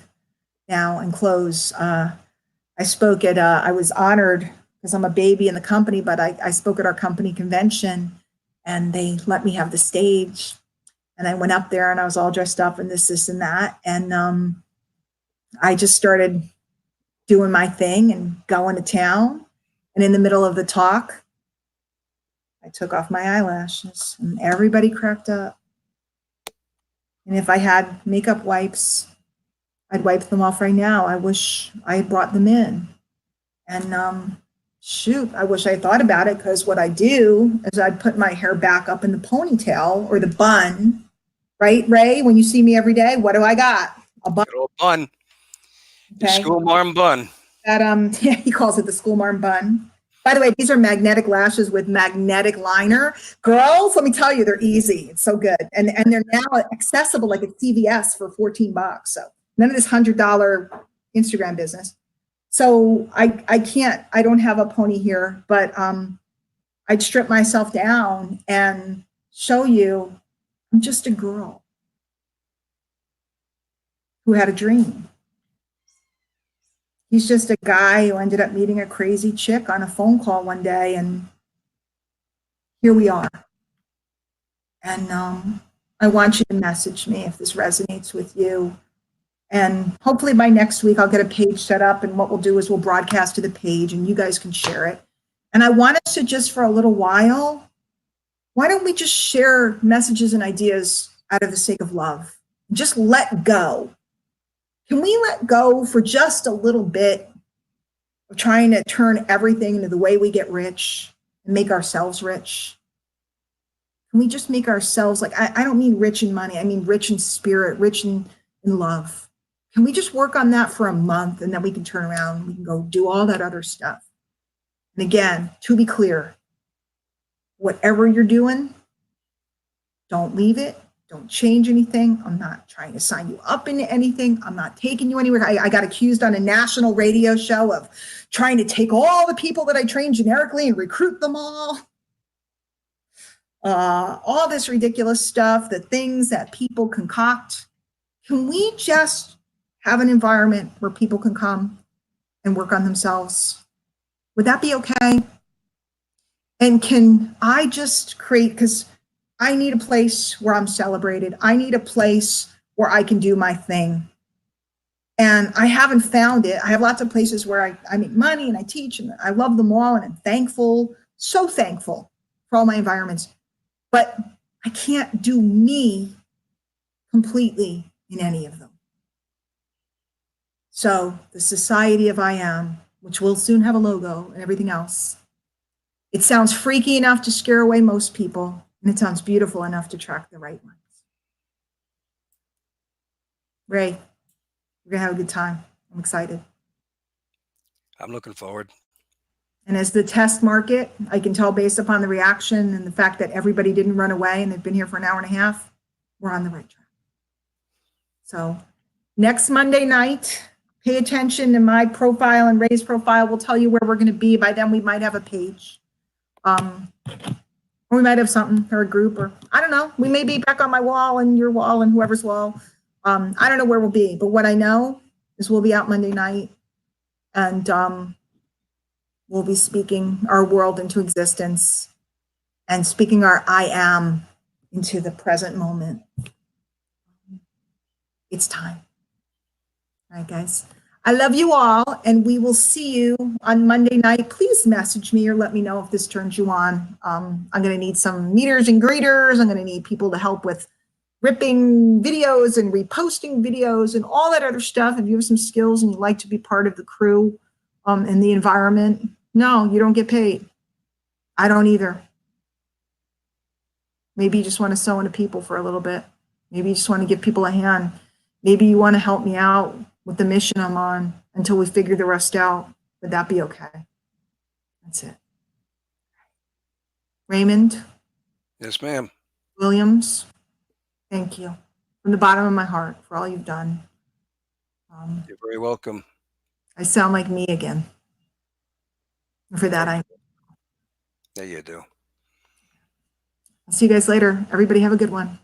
now and close. I spoke at, I was honored because I'm a baby in the company, but I spoke at our company convention and they let me have the stage. And I went up there and I was all dressed up and this and that. And I just started doing my thing and going to town. And in the middle of the talk, I took off my eyelashes and everybody cracked up. And if I had makeup wipes, I'd wipe them off right now. I wish I had brought them in. And shoot, I wish I had thought about it because what I do is I'd put my hair back up in the ponytail or the bun, right, Ray? When you see me every day, what do I got? A bun. Good old bun. The Okay. school marm bun. That yeah, he calls it the school marm bun. By the way, these are magnetic lashes with magnetic liner. Girls, let me tell you, they're easy. It's so good. And they're now accessible like at CVS for $14. So none of this $100 Instagram business. So I don't have a pony here, but I'd strip myself down and show you I'm just a girl who had a dream. He's just a guy who ended up meeting a crazy chick on a phone call one day, and here we are. And I want you to message me if this resonates with you. And hopefully by next week, I'll get a page set up, and what we'll do is we'll broadcast to the page, and you guys can share it. And I want us to just for a little while, why don't we just share messages and ideas out of the sake of love? Just let go. Can we let go for just a little bit of trying to turn everything into the way we get rich and make ourselves rich? Can we just make ourselves, like, I don't mean rich in money, I mean rich in spirit, rich in love. Can we just work on that for a month and then we can turn around and we can go do all that other stuff? And again, to be clear, whatever you're doing, don't leave it, Don't change anything. I'm not trying to sign you up into anything. I'm not taking you anywhere. I got accused on a national radio show of trying to take all the people that I train generically and recruit them all. All this ridiculous stuff, the things that people concoct. Can we just have an environment where people can come and work on themselves? Would that be okay? And can I just create, because I need a place where I'm celebrated. I need a place where I can do my thing. And I haven't found it. I have lots of places where I make money and I teach and I love them all and I'm thankful, so thankful for all my environments. But I can't do me completely in any of them. So the Society of I Am, which will soon have a logo and everything else, it sounds freaky enough to scare away most people, and it sounds beautiful enough to attract the right ones. Ray, we're gonna have a good time. I'm excited. I'm looking forward. And as the test market, I can tell based upon the reaction and the fact that everybody didn't run away and they've been here for an hour and a half, we're on the right track. So next Monday night, pay attention to my profile and Ray's profile. We'll tell you where we're going to be. By then we might have a page. Or we might have something or a group, or I don't know. We may be back on my wall and your wall and whoever's wall. I don't know where we'll be, but what I know is we'll be out Monday night and we'll be speaking our world into existence and speaking our I am into the present moment. It's time. All right, guys. I love you all, and we will see you on Monday night. Please message me or let me know if this turns you on. I'm going to need some meeters and greeters. I'm going to need people to help with ripping videos and reposting videos and all that other stuff. If you have some skills and you'd like to be part of the crew and the environment, no, you don't get paid. I don't either. Maybe you just want to sew into people for a little bit. Maybe you just want to give people a hand. Maybe you want to help me out with the mission I'm on until we figure the rest out. Would that be okay? That's it. Raymond? Yes, ma'am. Williams, thank you from the bottom of my heart for all you've done. You're very welcome. I sound like me again. And for that, Yeah, you do. I'll see you guys later. Everybody have a good one.